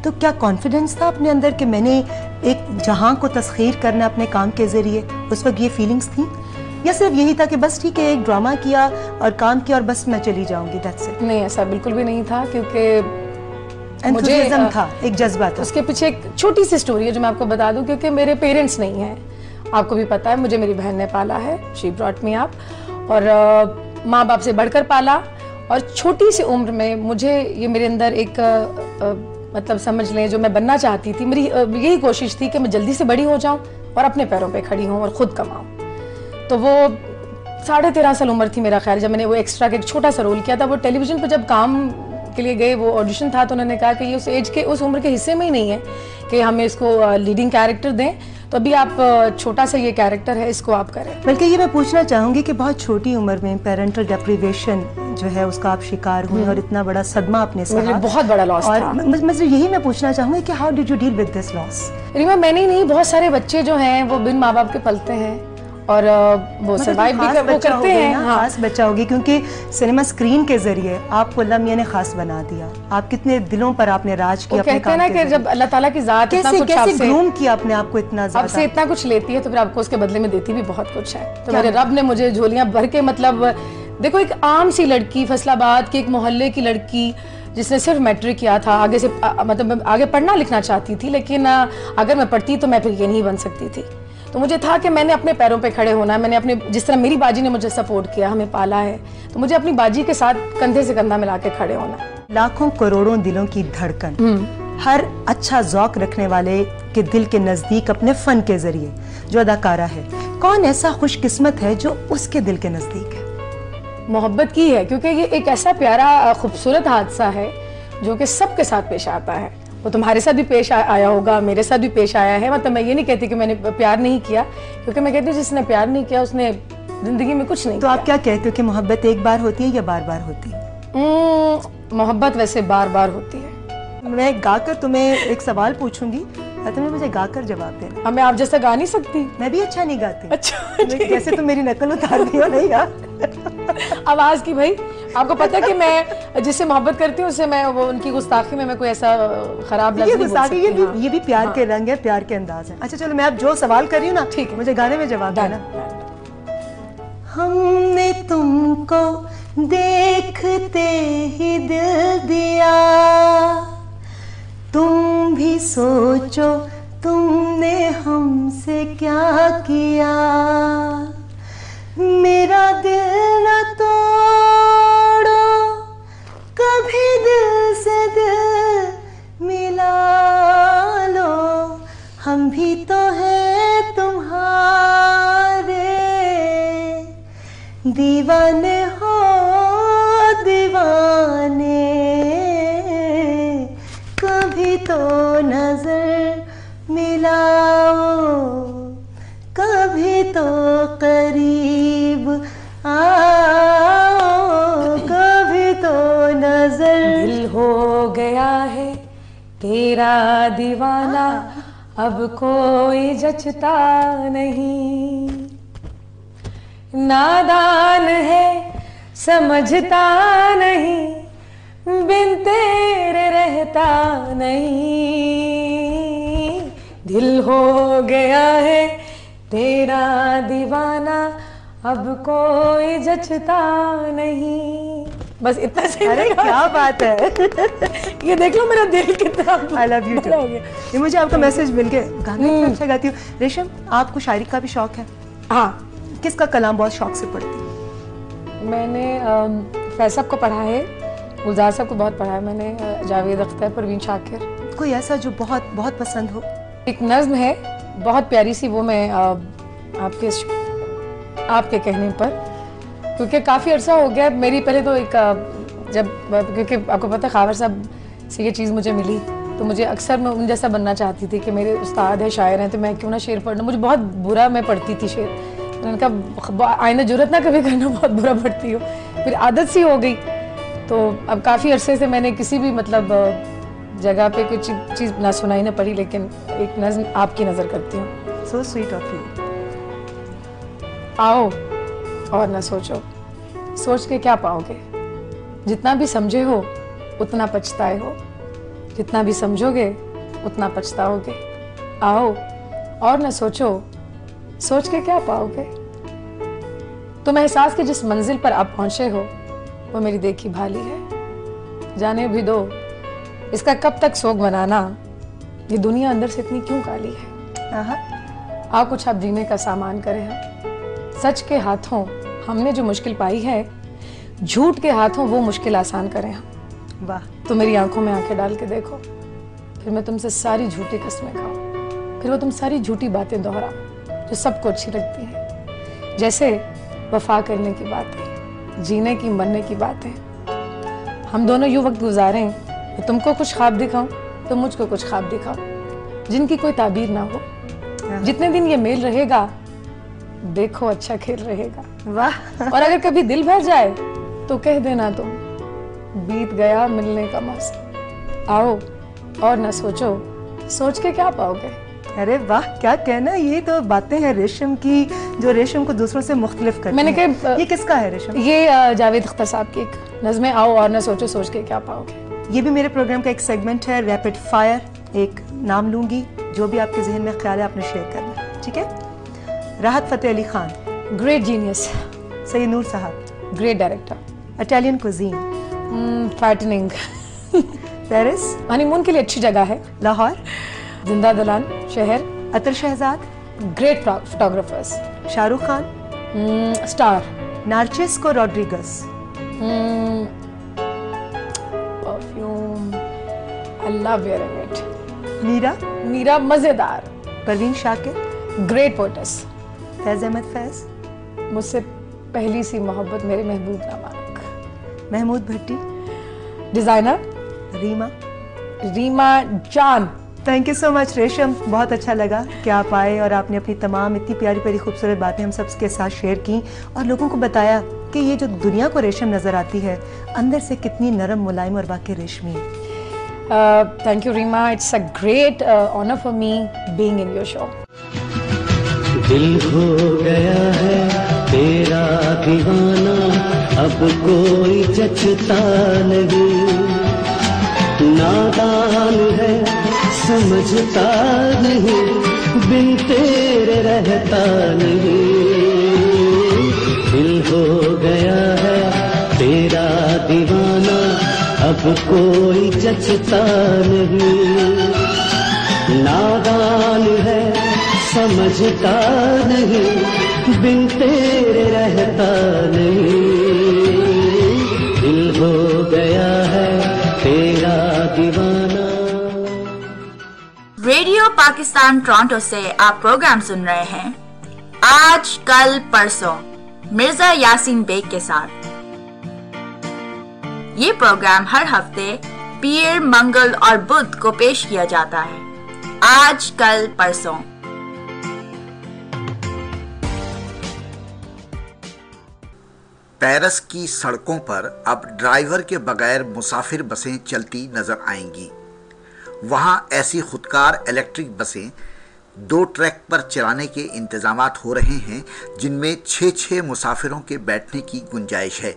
तो क्या कॉन्फिडेंस था अपने अंदर कि मैंने एक जहां को तस्खीर करना अपने काम के जरिए? उस वक्त ये फीलिंग्स थी या सिर्फ यही था कि बस ठीक है एक ड्रामा किया और काम किया और बस मैं चली जाऊंगी, दैट्स इट? नहीं, ऐसा बिल्कुल भी नहीं था, क्योंकि मुझे था, एक जज्बा था। उसके पीछे एक छोटी सी स्टोरी है जो मैं आपको बता दूं। क्योंकि मेरे पेरेंट्स नहीं हैं, आपको भी पता है, मुझे मेरी बहन ने पाला है, शी ब्रॉट मी अप, और माँ बाप से बढ़कर पाला। और छोटी सी उम्र में मुझे ये मेरे अंदर एक मतलब समझ लें जो मैं बनना चाहती थी, मेरी यही कोशिश थी कि मैं जल्दी से बड़ी हो जाऊं और अपने पैरों पे खड़ी हूं और खुद कमाऊं। तो वो 13.5 साल उम्र थी मेरा ख्याल, जब मैंने वो एक्स्ट्रा का एक छोटा सा रोल किया था। वो टेलीविजन पर जब काम के लिए गए, वो ऑडिशन था, तो उन्होंने कहा कि ये उस एज के उस उम्र के हिस्से में ही नहीं है कि हमें इसको लीडिंग कैरेक्टर दें। तो अभी आप छोटा सा ये कैरेक्टर है, इसको आप करें। बल्कि ये मैं पूछना चाहूँगी कि बहुत छोटी उम्र में पेरेंटल डेप्रिवेशन जो है उसका आप शिकार हुए और इतना बड़ा सदमा अपने साथ, बहुत बड़ा लॉस था। मतलब यही मैं पूछना चाहूँगी कि how did you deal with this loss? Reema, मैंने ही नहीं, बहुत सारे बच्चे जो हैं वो बिन माँ बाप के पलते हैं और वो सर्वाइव भी वो करते हैं। खास बच्चा होगी क्योंकि सिनेमा स्क्रीन के जरिए आपको अल्लाह मियां ने खास बना दिया। आप कितने दिलों पर आपने राज किया। कहते हैं ना कि जब अल्लाह ताला की जात इतना कुछ कैसे ग्रूम किया अपने आप को इतना ज्यादा, आपसे इतना कुछ लेती है तो फिर आपको उसके बदले में देती भी बहुत कुछ है। तो मेरे रब ने मुझे झोलियां भर के, मतलब देखो एक आम सी लड़की, फैसलाबाद के एक मोहल्ले की लड़की जिसने सिर्फ मैट्रिक किया था, आगे से मतलब आगे पढ़ना लिखना चाहती थी, लेकिन अगर मैं पढ़ती तो मैं फिर ये नहीं बन सकती थी। तो मुझे था कि मैंने अपने पैरों पे खड़े होना है। मैंने अपने, जिस तरह मेरी बाजी ने मुझे सपोर्ट किया, हमें पाला है, तो मुझे अपनी बाजी के साथ कंधे से कंधा मिला के खड़े होना है। लाखों करोड़ों दिलों की धड़कन, हर अच्छा ज़ौक रखने वाले के दिल के नज़दीक अपने फ़न के ज़रिए जो अदाकारा है, कौन ऐसा खुशकिस्मत है जो उसके दिल के नज़दीक है? मोहब्बत की है, क्योंकि ये एक ऐसा प्यारा खूबसूरत हादसा है जो कि सबके साथ पेश आता है। वो तुम्हारे साथ भी पेश आया होगा, मेरे साथ भी पेश आया है। मतलब मैं ये नहीं कहती कि मैंने प्यार नहीं किया, क्योंकि मैं कहती हूँ जिसने प्यार नहीं किया उसने जिंदगी में कुछ नहीं तो किया। आप क्या कहते हो कि मोहब्बत एक बार होती है या बार बार होती है? मोहब्बत वैसे बार बार होती है। मैं गाकर तुम्हें एक सवाल पूछूंगी, तुम्हें मुझे गाकर जवाब देना। मैं आप जैसा गा नहीं सकती। मैं भी अच्छा नहीं गाती। अच्छा, जैसे तुम मेरी नकल उतार रही हो। नहीं यार आवाज की भाई, आपको पता है कि मैं जिससे मोहब्बत करती हूँ उससे मैं वो उनकी गुस्ताखी में मैं कोई ऐसा खराब लफ्ज़ नहीं बोल सकती। ये भी प्यार के रंग है, प्यार के अंदाज है। अच्छा चलो, मैं अब जो सवाल कर रही हूँ ना, ठीक है, मुझे गाने में जवाब देना। हमने तुमको देखते ही दिल दिया, तुम भी सोचो तुमने हमसे क्या किया। मेरा दिल न तोड़ो, कभी दिल से दिल मिला लो, हम भी तो हैं तुम्हारे, दीवाने हो दीवाने, कभी तो नजर मिलाओ, कभी तो करीब आओ, कभी तो नजर। दिल हो गया है तेरा दीवाना, अब कोई जचता नहीं, नादान है समझता नहीं, बिन तेरे रहता नहीं। दिल हो गया है तेरा दीवाना, अब कोई जचता नहीं। बस इतना से। अरे क्या बात है ये देख लो मेरा दिल कितना। I love you too। ये मुझे आपका मैसेज मिल के, गाने अच्छा गाती हूँ। रेशम, आपको शायरी का भी शौक है? हाँ। किसका कलाम बहुत शौक से पढ़ती है? मैंने फैज़ साहब को पढ़ा है, गुलजार साहब को बहुत पढ़ा है मैंने, जावेद अख्तर, परवीन शाकिर। कोई ऐसा जो बहुत बहुत पसंद हो? एक नज़्म है बहुत प्यारी सी, वो मैं आपके कहने पर, क्योंकि काफ़ी अरसा हो गया मेरी, पहले तो एक जब, क्योंकि आपको पता है खावर साहब से ये चीज़ मुझे मिली तो मुझे अक्सर मैं उन जैसा बनना चाहती थी कि मेरे उस्ताद है, शायर हैं, तो मैं क्यों ना शेर पढ़ना। मुझे बहुत बुरा, मैं पढ़ती थी शेर, तो उनका आइंदा जुर्रत ना कभी करना, बहुत बुरा पढ़ती हो, फिर आदत सी हो गई। तो अब काफ़ी अरसे से मैंने किसी भी मतलब जगह पे कुछ चीज़ ना सुनाई ना पढ़ी, लेकिन एक नज़्म आपकी नज़र करती हूँ। So sweet of you. आओ और ना सोचो, सोच के क्या पाओगे, जितना भी समझे हो उतना पछताए हो, जितना भी समझोगे उतना पछताओगे। आओ और ना सोचो, सोच के क्या पाओगे। तुम एहसास के जिस मंजिल पर आप पहुंचे हो वो मेरी देखी भाली है, जाने भी दो इसका कब तक सोग बनाना, ये दुनिया अंदर से इतनी क्यों काली है। आओ कुछ आप जीने का सामान करें हम, सच के हाथों हमने जो मुश्किल पाई है, झूठ के हाथों वो मुश्किल आसान करें हम। वाह। तो मेरी आंखों में आंखें डाल के देखो, फिर मैं तुमसे सारी झूठी कस्में खाऊं, फिर वो तुम सारी झूठी बातें दोहराओ जो सबको अच्छी लगती हैं, जैसे वफा करने की बातें, जीने की मरने की बातें। हम दोनों यूं वक्त गुजारें, मैं तुमको कुछ ख्वाब दिखाऊं, तुम मुझको कुछ ख्वाब दिखाओ, जिनकी कोई ताबीर ना हो, जितने दिन ये मेल रहेगा देखो अच्छा खेल रहेगा। वाह। और अगर कभी दिल भर जाए तो कह देना तुम बीत गया मिलने का मौसम। आओ और न सोचो, सोच के क्या पाओगे। अरे वाह, क्या कहना। ये तो बातें हैं रेशम की, जो रेशम को दूसरों से मुख्तलिफ करती मैंने हैं। कहा ये किसका है रेशम? ये जावेद अख्तर साहब की एक नज़्म है, आओ और न सोचो, सोच के क्या पाओगे। ये भी मेरे प्रोग्राम का एक सेगमेंट है, रैपिड फायर। एक नाम लूंगी, जो भी आपके जहन में ख्याल है आपने शेयर करना, ठीक है? Rahat Fateh Ali Khan, great genius. Syed Noor sahab, great director. Italian cuisine, fattening. Paris, honeymoon के लिए अच्छी जगह है। लाहौर, जिंदा दलान शहर। Athar Shahzad, great photographers. Shahrukh Khan, star. Narciso Rodriguez, perfume, I love wearing it. Meera, मजेदार। Parveen Shakir, great poets. फैज अहमद फैज, मुझसे पहली सी मोहब्बत मेरे महबूब नामाक। Mahmood Bhatti, designer. Reema Jan. Thank you so much रेशम, बहुत अच्छा लगा कि आप आए और आपने अपनी तमाम इतनी प्यारी प्यारी खूबसूरत बातें हम सबके साथ शेयर की और लोगों को बताया कि ये जो दुनिया को रेशम नज़र आती है अंदर से कितनी नरम, मुलायम और वाकई रेशमी है। Thank you Reema, it's a great honour for me being in your show. दिल हो गया है तेरा दीवाना, अब कोई जचता नहीं, नादान है समझता नहीं, बिन तेरे रहता नहीं। दिल हो गया है तेरा दीवाना, अब कोई जचता नहीं, नादान है समझता नहीं, बिन तेरे रहता नहीं। दिल हो गया है तेरा दीवाना। रेडियो पाकिस्तान टोरंटो से आप प्रोग्राम सुन रहे हैं आज कल परसों मिर्जा यासीन बेग के साथ। ये प्रोग्राम हर हफ्ते पीर, मंगल और बुध को पेश किया जाता है। आज कल परसों। पेरिस की सड़कों पर अब ड्राइवर के बगैर मुसाफिर बसें चलती नजर आएंगी। वहां ऐसी खुदकार इलेक्ट्रिक बसें 2 ट्रैक पर चलाने के इंतजामात हो रहे हैं, जिनमें 6-6 मुसाफिरों के बैठने की गुंजाइश है।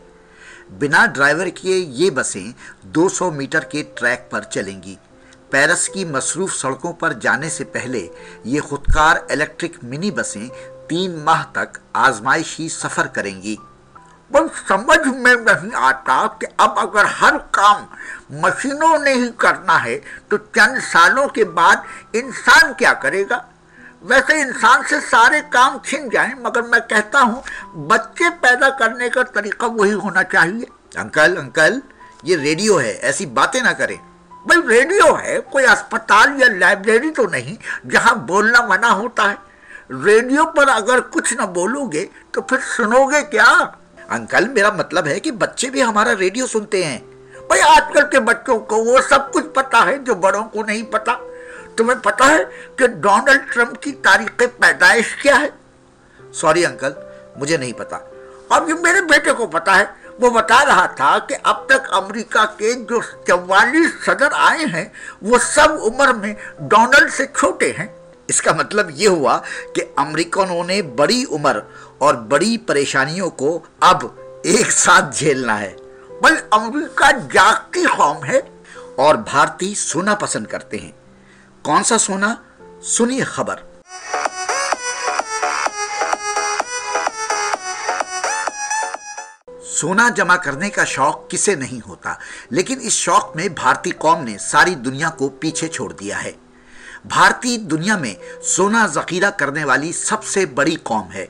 बिना ड्राइवर के ये बसें 200 मीटर के ट्रैक पर चलेंगी। पेरिस की मसरूफ सड़कों पर जाने से पहले ये खुदकार इलेक्ट्रिक मिनी बसें 3 माह तक आजमाइशी सफ़र करेंगी। बस समझ में नहीं आता कि अब अगर हर काम मशीनों ने ही करना है तो चंद सालों के बाद इंसान क्या करेगा। वैसे इंसान से सारे काम छिन जाएं, मगर मैं कहता हूँ बच्चे पैदा करने का तरीका वही होना चाहिए। अंकल, ये रेडियो है, ऐसी बातें ना करें। भाई रेडियो है, कोई अस्पताल या लाइब्रेरी तो नहीं जहाँ बोलना मना होता है। रेडियो पर अगर कुछ न बोलोगे तो फिर सुनोगे क्या। अंकल, मेरा मतलब है कि बच्चे भी हमारा रेडियो सुनते हैं। भाई आजकल के बच्चों को वो सब कुछ पता है जो बड़ों को नहीं पता। तुम्हें पता है कि डोनाल्ड ट्रंप की तारीख पैदाइश क्या है? सॉरी अंकल, मुझे नहीं पता। अब ये मेरे बेटे को पता है। वो बता रहा था कि अब तक अमेरिका के जो 44 सदर आए हैं वो सब उम्र में डोनाल्ड से छोटे हैं। इसका मतलब ये हुआ कि अमेरिकनों ने बड़ी उम्र और बड़ी परेशानियों को अब एक साथ झेलना है। भाई अमेरिका जागती कौम है और भारतीय सोना पसंद करते हैं। कौन सा सोना? सुनिए खबर। सोना जमा करने का शौक किसे नहीं होता, लेकिन इस शौक में भारतीय कौम ने सारी दुनिया को पीछे छोड़ दिया है। भारतीय दुनिया में सोना जखीरा करने वाली सबसे बड़ी कौम है।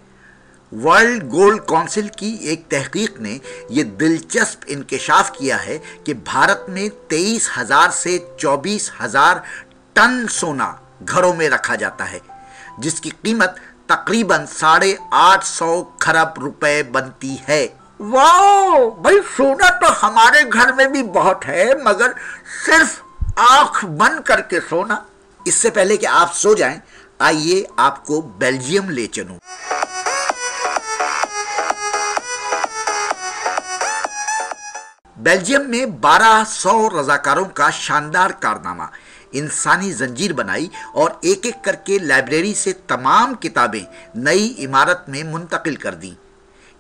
वर्ल्ड गोल्ड काउंसिल की एक तहकीक ने यह दिलचस्प इंकशाफ किया है कि भारत में 23,000 से 24,000 टन सोना घरों में रखा जाता है, जिसकी कीमत तकरीबन 850 खरब रुपए बनती है। वाह भाई, सोना तो हमारे घर में भी बहुत है, मगर सिर्फ आंख बंद करके सोना। इससे पहले कि आप सो जाएं, आइए आपको बेल्जियम ले चलूं। बेल्जियम में 1200 रजाकारों का शानदार कारनामा, इंसानी जंजीर बनाई और एक एक करके लाइब्रेरी से तमाम किताबें नई इमारत में मुंतकिल कर दी।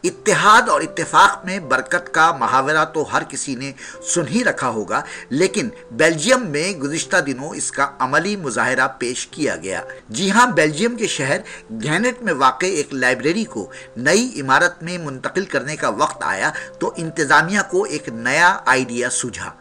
इत्तेहाद और इत्तेफाक में बरकत का मुहावरा तो हर किसी ने सुन ही रखा होगा, लेकिन बेल्जियम में गुज़िश्ता दिनों इसका अमली मुजाहिरा पेश किया गया। जी हाँ, बेल्जियम के शहर घेनेट में वाक़े एक लाइब्रेरी को नई इमारत में मुंतकिल करने का वक्त आया तो इंतज़ामिया को एक नया आइडिया सूझा।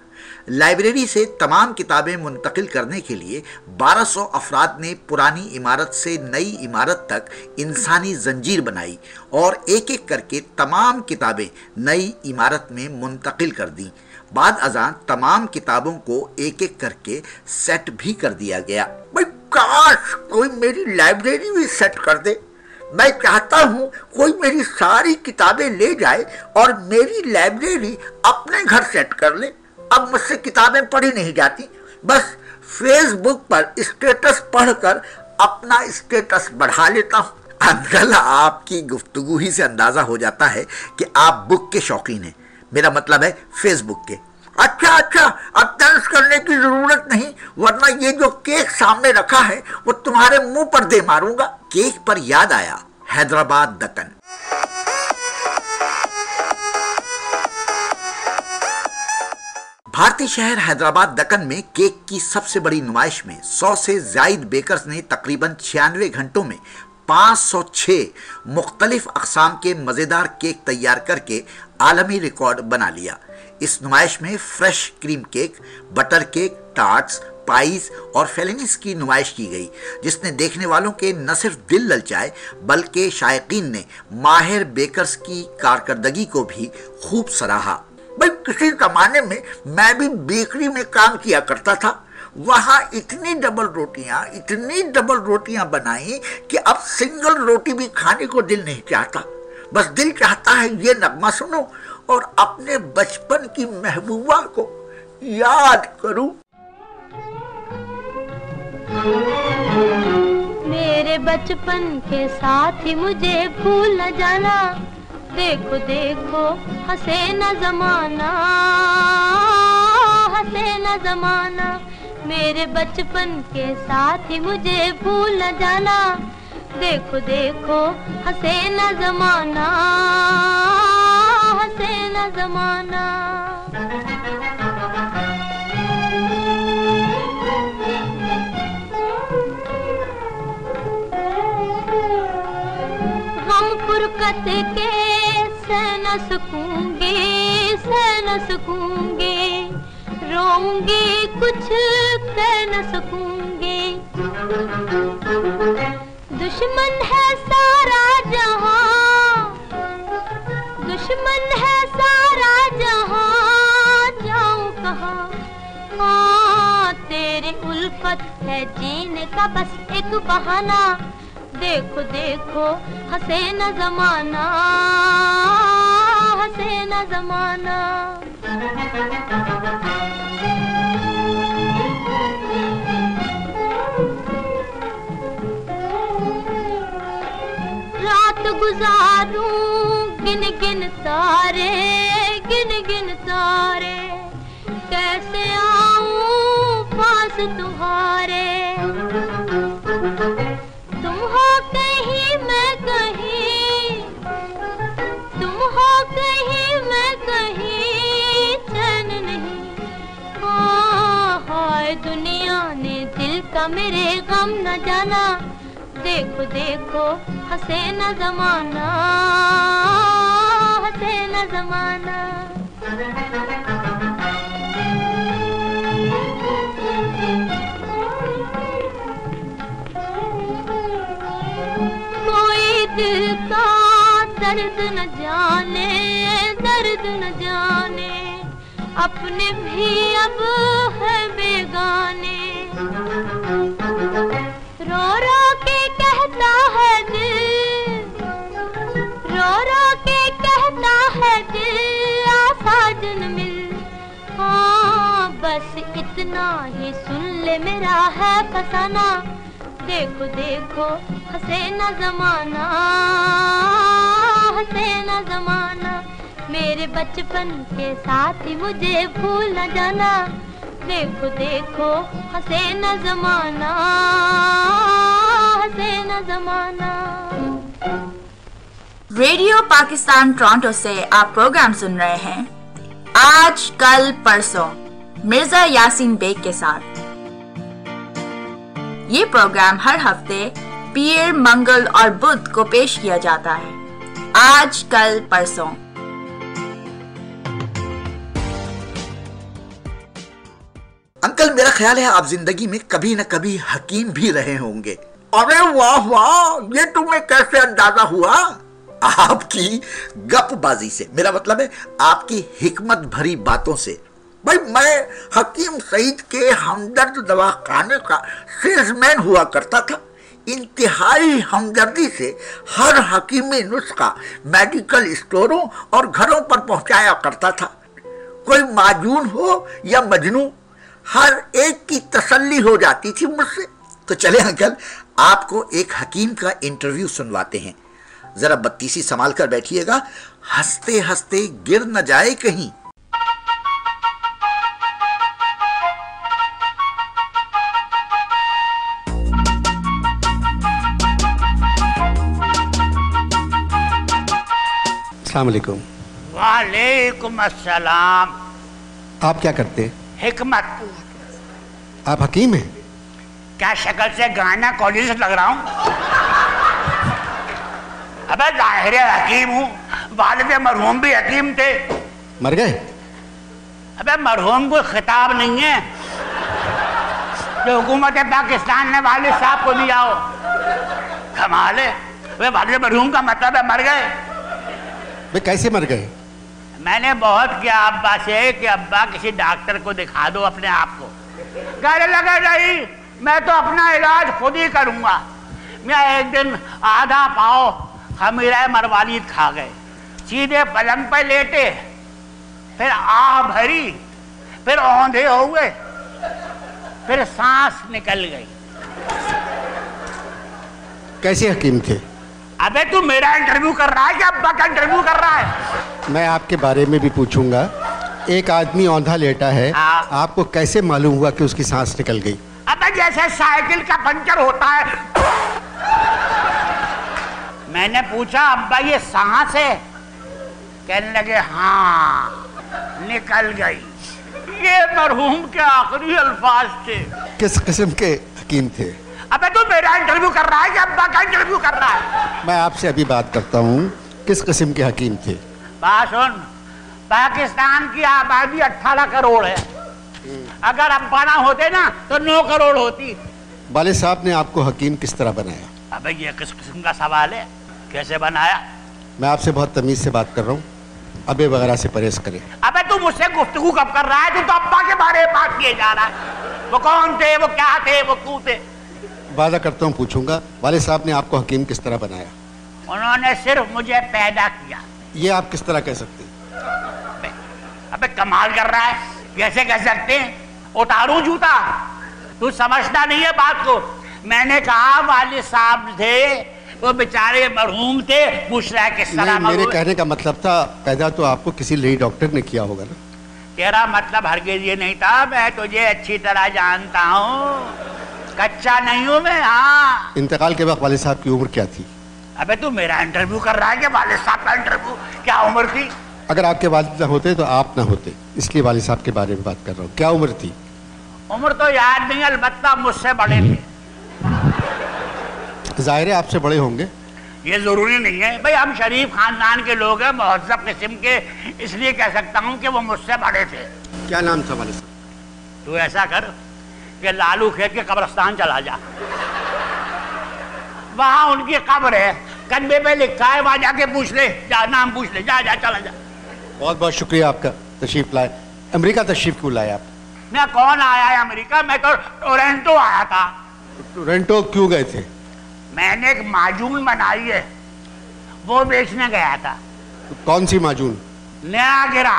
लाइब्रेरी से तमाम किताबें मुंतकिल करने के लिए 1200 अफराद ने पुरानी इमारत से नई इमारत तक इंसानी जंजीर बनाई और एक एक करके तमाम किताबें नई इमारत में मुंतकिल कर दी। बाद अज़ां तमाम किताबों को एक एक करके सेट भी कर दिया गया। भाई काश कोई मेरी लाइब्रेरी भी सेट कर दे। मैं चाहता हूँ कोई मेरी सारी किताबें ले जाए और मेरी लाइब्रेरी अपने घर सेट कर ले। अब मुझसे किताबें पढ़ी नहीं जाती, बस फेसबुक पर स्टेटस पढ़कर अपना स्टेटस बढ़ा लेता हूँ। अंकल, आपकी गुफ्तगू ही से अंदाजा हो जाता है कि आप बुक के शौकीन हैं। मेरा मतलब है फेसबुक के। अच्छा, अब तंज करने की जरूरत नहीं, वरना ये जो केक सामने रखा है वो तुम्हारे मुंह पर दे मारूंगा। केक पर याद आया हैदराबाद दक्कन। भारतीय शहर हैदराबाद दक्कन में केक की सबसे बड़ी नुमाइश में 100 से ज़ायद बेकर्स ने तकरीबन 96 घंटों में 506 मुख्तलिफ अक़साम के मज़ेदार केक तैयार करके आलमी रिकॉर्ड बना लिया। इस नुमाइश में fresh cream cake, butter cake, tarts, pies और फेलिनिस की नुमाइश की गई, जिसने देखने वालों के न सिर्फ दिल ललचाए बल्कि शायकीन ने माहिर बेकर्स की कारकर्दगी को भी खूब सराहा। भाई किसी जमाने में मैं भी बेकरी में काम किया करता था। वहाँ इतनी डबल रोटियां बनाई कि अब सिंगल रोटी भी खाने को दिल नहीं चाहता। बस दिल चाहता है ये नगमा सुनो और अपने बचपन की महबूबा को याद करूं। मेरे बचपन के साथ ही मुझे भूल न जाना, देखो देखो हंसे न जमाना, हंसे न जमाना। मेरे बचपन के साथ ही मुझे भूल न जाना, देखो देखो हंसे न जमाना, हंसे न जमाना। हम फुरकत के सह न सकूंगी, रोऊंगी कुछ कह न सकूंगी। दुश्मन है सारा जहां, दुश्मन है सारा जहां, जाऊं कहाँ? हाँ, तेरी उल्फत है जीने का बस एक बहाना, देखो देखो हंसे न जमाना, हंसे न जमाना। रात गुजारूं गिन गिन तारे, गिन गिन तारे, कैसे आऊं पास तुम्हारे। तुम हो कहीं मैं कहीं, तुम हो कहीं मैं कहीं, चैन नहीं। हाय दुनिया ने दिल का मेरे गम न जाना, देखो देखो हंसे न जमाना, हंसे न जमाना। कोई दिल का दर्द न जाने, दर्द न जाने, अपने भी अब है बेगाने। रो रो के कहता है दिल, रो रो के कहता है दिल, आ साजन मिल। हाँ बस इतना ही सुन ले मेरा है फसाना, देखो देखो हंसे न जमाना, हंसे न जमाना, मेरे बचपन के साथ ही मुझे भूल न जाना। देखो देखो हंसे न जमाना, हंसे न जमाना। रेडियो पाकिस्तान टोरंटो से आप प्रोग्राम सुन रहे हैं आज कल परसों मिर्जा यासीन बेग के साथ। ये प्रोग्राम हर हफ्ते पीर, मंगल और बुध को पेश किया जाता है। आज कल परसों। अंकल, मेरा ख्याल है आप जिंदगी में कभी न कभी हकीम भी रहे होंगे। अरे वाह वाह, ये तुम्हें कैसे अंदाजा हुआ? आपकी गपबाजी से, मेरा मतलब है आपकी हिकमत भरी बातों से। भाई, मैं हकीम सईद के हमदर्द दवाखाने का सेल्समैन हुआ करता था। इंतहाई हमदर्दी से हर हकीमी नुस्खा मेडिकल स्टोरों और घरों पर पहुंचाया करता था। कोई माजून हो या मजनू, हर एक की तसल्ली हो जाती थी मुझसे। तो चले अंकल, आपको एक हकीम का इंटरव्यू सुनवाते हैं। जरा बत्तीसी संभाल कर बैठिएगा, हंसते हंसते गिर न जाए कहीं। अस्सलाम वालेकुम। वालेकुम अस्सलाम। आप क्या करते हैं? हिकमत। आप हकीम हैं? क्या शक्ल से गाना कॉलेज लग रहा हूँ? अबे जाहिर हकीम हूँ, वालिद मरहूम भी हकीम थे। मर गए? अबे मरहूम कोई खिताब नहीं है जो हुकूमत पाकिस्तान ने वालिद साहब को दिया हो। कमाल है। वे वालिद मरहूम का मतलब है मर गए। वे कैसे मर गए? मैंने बहुत किया अब्बा से कि अब्बा किसी डॉक्टर को दिखा दो अपने आप को। कहने लगा नहीं, मैं तो अपना इलाज खुद ही करूंगा। मैं एक दिन आधा पाव खमीरा मरवालीद खा गए, सीधे पलंग पर लेटे, फिर आह भरी, फिर औंधे हो गए, फिर सांस निकल गई। कैसे हकीम थे? अबे तू मेरा इंटरव्यू कर रहा है कि अब्बा का इंटरव्यू कर रहा है? मैं आपके बारे में भी पूछूंगा। एक आदमी औंधा लेटा है, आपको कैसे मालूम हुआ कि उसकी सांस निकल गई? अबे जैसे साइकिल का पंचर होता है। मैंने पूछा अब्बा ये सांस है? कहने लगे हाँ, निकल गई। ये मरहूम के आखिरी अल्फाज थे। किस किस्म के हकीम थे? अबे तू मेरा इंटरव्यू कर रहा है कि अब्बा का इंटरव्यू कर रहा है? मैं आपसे अभी बात करता हूँ, किस किस्म के हकीम थे? बात सुन, पाकिस्तान की आबादी 18 करोड़ है। अगर अब्बा ना होते ना तो 9 करोड़ होती। वालिद साहब ने आपको हकीम किस तरह बनाया? अबे ये किस किस्म का सवाल है? कैसे बनाया? मैं आपसे बहुत तमीज से बात कर रहा हूँ, अबे वगैरह से परहेज करें। अबे तू मुझसे गुफ्तगू कब कर रहा है? तू तो अब्बा के बारे में बात किए जा रहा है। वो कौन थे, वो क्या थे, वो क्यों थे? वादा करता हूँ पूछूंगा, वालिद साहब ने आपको हकीम किस तरह बनाया? उन्होंने सिर्फ मुझे पैदा किया। ये आप किस तरह कह सकते हैं? अबे कमाल कर रहा है, कैसे कह सकते हैं? उतारूं जूता? तू समझता नहीं है बात को। मैंने कहा वालिद साहब थे, वो बेचारे मरहूम थे, पूछ रहा है किस तरह? मेरे कहने का मतलब था पैदा तो आपको किसी लेडी डॉक्टर ने किया होगा ना? तेरा मतलब हरगिज ये नहीं था। मैं तुझे अच्छी तरह जानता हूँ, कच्चा नहीं हूँ मैं। हाँ। इंतकाल के वक्त वालिद साहब की उम्र क्या थी? अबे तू मेरा इंटरव्यू कर रहा है कि वालिद साहब का इंटरव्यू? क्या उम्र थी? अगर आपके वालिद ना होते तो आप ना होते, इसलिए वालिद साहब के बारे में बात कर रहा हूँ। क्या उम्र थी? उम्र तो याद नहीं, अलबत्ता मुझसे बड़े थे। जाहिर है आपसे बड़े होंगे। ये जरूरी नहीं है भाई, हम शरीफ खानदान के लोग हैं, महज़्ज़ब किस्म के, इसलिए कह सकता हूँ कि वो मुझसे बड़े थे। क्या नाम था वालिद साहब? तू ऐसा कर कि लालू खेत के कब्रिस्तान चला जा, वहां उनकी कब्र है, कंधे पे लिखा है, वहां जाके पूछ ले, जा नाम पूछ ले, जा जा चला जा। बहुत बहुत शुक्रिया आपका, तशरीफ लाए। अमेरिका तशरीफ क्यों लाए आप? मैं कौन आया है अमेरिका? मैं तो टोरंटो आया था। टोरंटो क्यों गए थे? मैंने एक माजून बनाई है, वो बेचने गया था। कौन सी माजून? नया गिरा।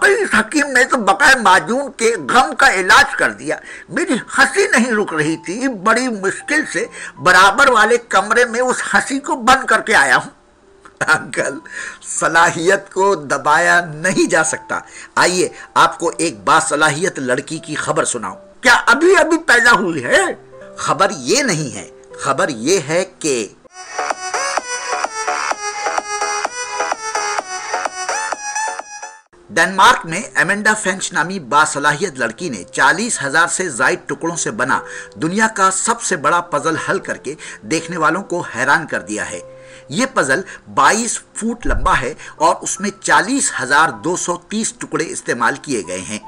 भाई इस हकीम ने तो बकाए माजून के गम का इलाज कर दिया। मेरी हंसी नहीं रुक रही थी, बड़ी मुश्किल से बराबर वाले कमरे में उस हंसी को बंद करके आया हूँ। अंकल, सलाहियत को दबाया नहीं जा सकता। आइए आपको एक बासलाहियत लड़की की खबर सुनाऊं। क्या अभी अभी पैदा हुई है? खबर ये नहीं है, खबर ये है कि डेनमार्क में एमेंडा फेंच नामी बासलाहियत लड़की ने 40,000 से जायद टुकड़ों से बना दुनिया का सबसे बड़ा पजल हल करके देखने वालों को हैरान कर दिया है। ये पजल 22 फुट लंबा है और उसमें 40,230 टुकड़े इस्तेमाल किए गए हैं।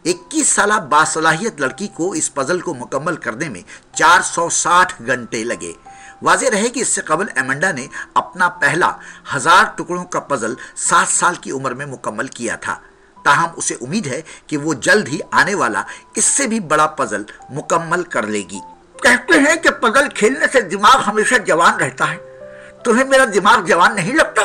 21 साला बासलाहियत लड़की को इस पजल को मुकम्मल करने में 460 घंटे लगे। वाज़ेह रहे कि इससे कबल एमेंडा ने अपना पहला 1000 टुकड़ों का पजल 7 साल की उम्र में मुकम्मल किया था। ताहम उसे उम्मीद है कि वो जल्द ही आने वाला इससे भी बड़ा पजल मुकम्मल कर लेगी। कहते हैं कि पजल खेलने से दिमाग हमेशा जवान रहता है। तुम्हें मेरा दिमाग जवान नहीं लगता?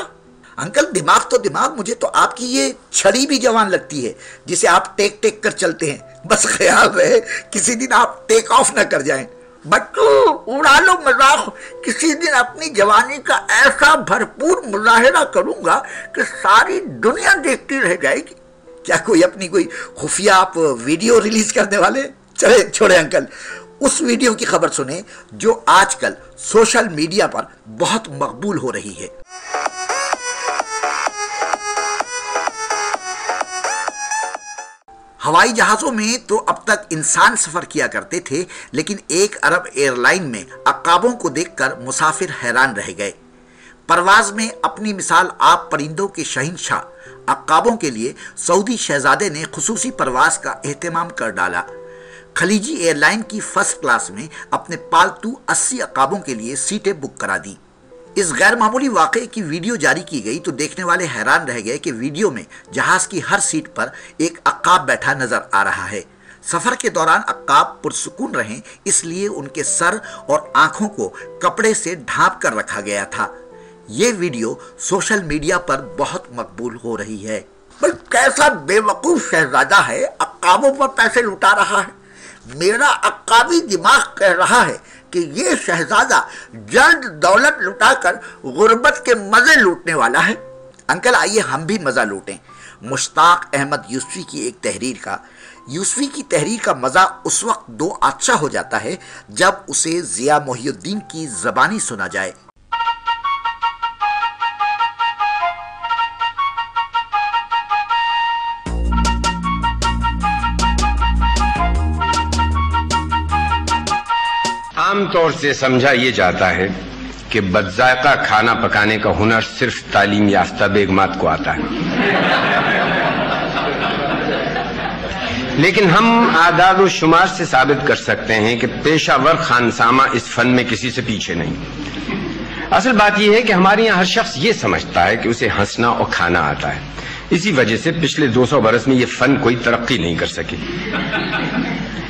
अंकल, दिमाग तो दिमाग, मुझे तो आपकी ये छड़ी भी जवान लगती है जिसे आप टेक टेक कर चलते हैं। बस ख्याल रहे किसी दिन आप टेक ऑफ न कर जाएं। बच्चों, उड़ा लो मजाक। किसी दिन अपनी जवानी का ऐसा भरपूर मुजाहिरा करूंगा कि सारी दुनिया देखती रह जाएगी। क्या कोई अपनी कोई खुफिया आप वीडियो रिलीज करने वाले? चले छोड़े अंकल, उस वीडियो की खबर सुने जो आजकल सोशल मीडिया पर बहुत मकबूल हो रही है। हवाई जहाजों में तो अब तक इंसान सफर किया करते थे, लेकिन एक अरब एयरलाइन में अक्काबों को देखकर मुसाफिर हैरान रह गए। परवाज में अपनी मिसाल आप परिंदों के शहंशाह अक्काबों के लिए सऊदी शहजादे ने खुसूसी परवाज का एहतमाम कर डाला। खलीजी एयरलाइन की फर्स्ट क्लास में अपने पालतू 80 अक्काबों के लिए सीटें बुक करा दी। इस गैर मामूली वाक़े की वीडियो जारी की गई तो देखने वाले हैरान रह गए कि वीडियो में जहाज की हर सीट पर एक अक्काब बैठा नजर आ रहा है। सफर के दौरान अक्काब पुरसुकून रहें इसलिए उनके सर और आंखों को कपड़े से ढांप कर रखा गया था। ये वीडियो सोशल मीडिया पर बहुत मकबूल हो रही है। कैसा बेवकूफ शहजादा है, अक्काबों पर पैसे लुटा रहा है। मेरा अक्काबी दिमाग कह रहा है कि ये शहजादा जल्द दौलत लुटाकर गुर्बत के मजे लूटने वाला है। अंकल, आइए हम भी मजा लूटें मुश्ताक अहमद यूसुफी की एक तहरीर का। यूसुफी की तहरीर का मजा उस वक्त दो अच्छा हो जाता है जब उसे जिया मोहिउद्दीन की ज़बानी सुना जाए। आमतौर से समझा ये जाता है कि बदजायका खाना पकाने का हुनर सिर्फ तालीम याफ्ता बेगमात को आता है, लेकिन हम आदाद व शुमार से साबित कर सकते हैं कि पेशावर खानसामा इस फन में किसी से पीछे नहीं। असल बात यह है कि हमारे यहाँ हर शख्स ये समझता है कि उसे हंसना और खाना आता है। इसी वजह से पिछले 200 बरस में ये फन कोई तरक्की नहीं कर सकी।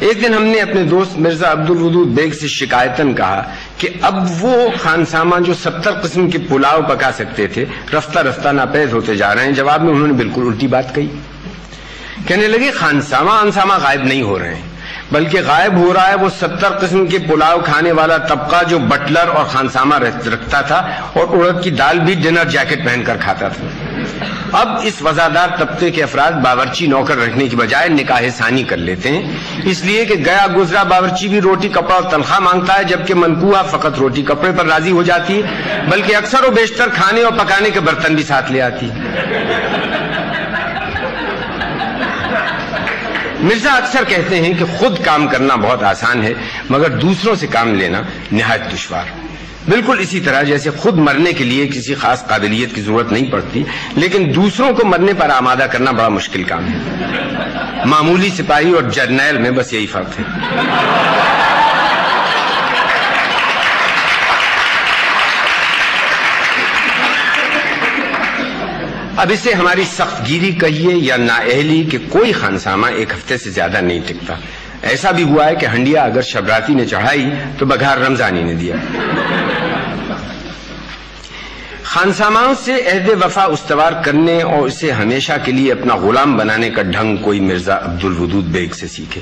एक दिन हमने अपने दोस्त मिर्जा अब्दुल वदूद बेग से शिकायतन कहा कि अब वो खानसामा जो 70 किस्म के पुलाव पका सकते थे रफ्ता रफ्ता नापैद होते जा रहे हैं। जवाब में उन्होंने बिल्कुल उल्टी बात कही। कहने लगे खानसामा अनसामा गायब नहीं हो रहे हैं, बल्कि गायब हो रहा है वो 70 किस्म के पुलाव खाने वाला तबका जो बटलर और खानसामा रखता था और उड़द की दाल भी डिनर जैकेट पहनकर खाता था। अब इस वजादार तबके के अफराद बावर्ची नौकर रखने की बजाय निकाह सानी कर लेते हैं, इसलिए कि गया गुजरा बावर्ची भी रोटी कपड़ा और तनख्वाह मांगता है, जबकि मनकूहा फकत रोटी कपड़े पर राजी हो जाती है, बल्कि अक्सर और बेशतर खाने और पकाने के बर्तन भी साथ ले आती है। मिर्जा अक्सर कहते हैं कि खुद काम करना बहुत आसान है, मगर दूसरों से काम लेना निहायत दुश्वार। बिल्कुल इसी तरह जैसे खुद मरने के लिए किसी खास काबिलियत की जरूरत नहीं पड़ती, लेकिन दूसरों को मरने पर आमादा करना बड़ा मुश्किल काम है। मामूली सिपाही और जर्नैल में बस यही फर्क है। अब इसे हमारी सख्तगिरी कहिए या नाअहली कि कोई खानसामा एक हफ्ते से ज्यादा नहीं टिकता। ऐसा भी हुआ है कि हंडिया अगर शबराती ने चढ़ाई तो बघार रमजानी ने दिया। खानसामाओं से अहद वफा उस्तवार करने और इसे हमेशा के लिए अपना गुलाम बनाने का ढंग कोई मिर्जा अब्दुल वदूद बेग से सीखे।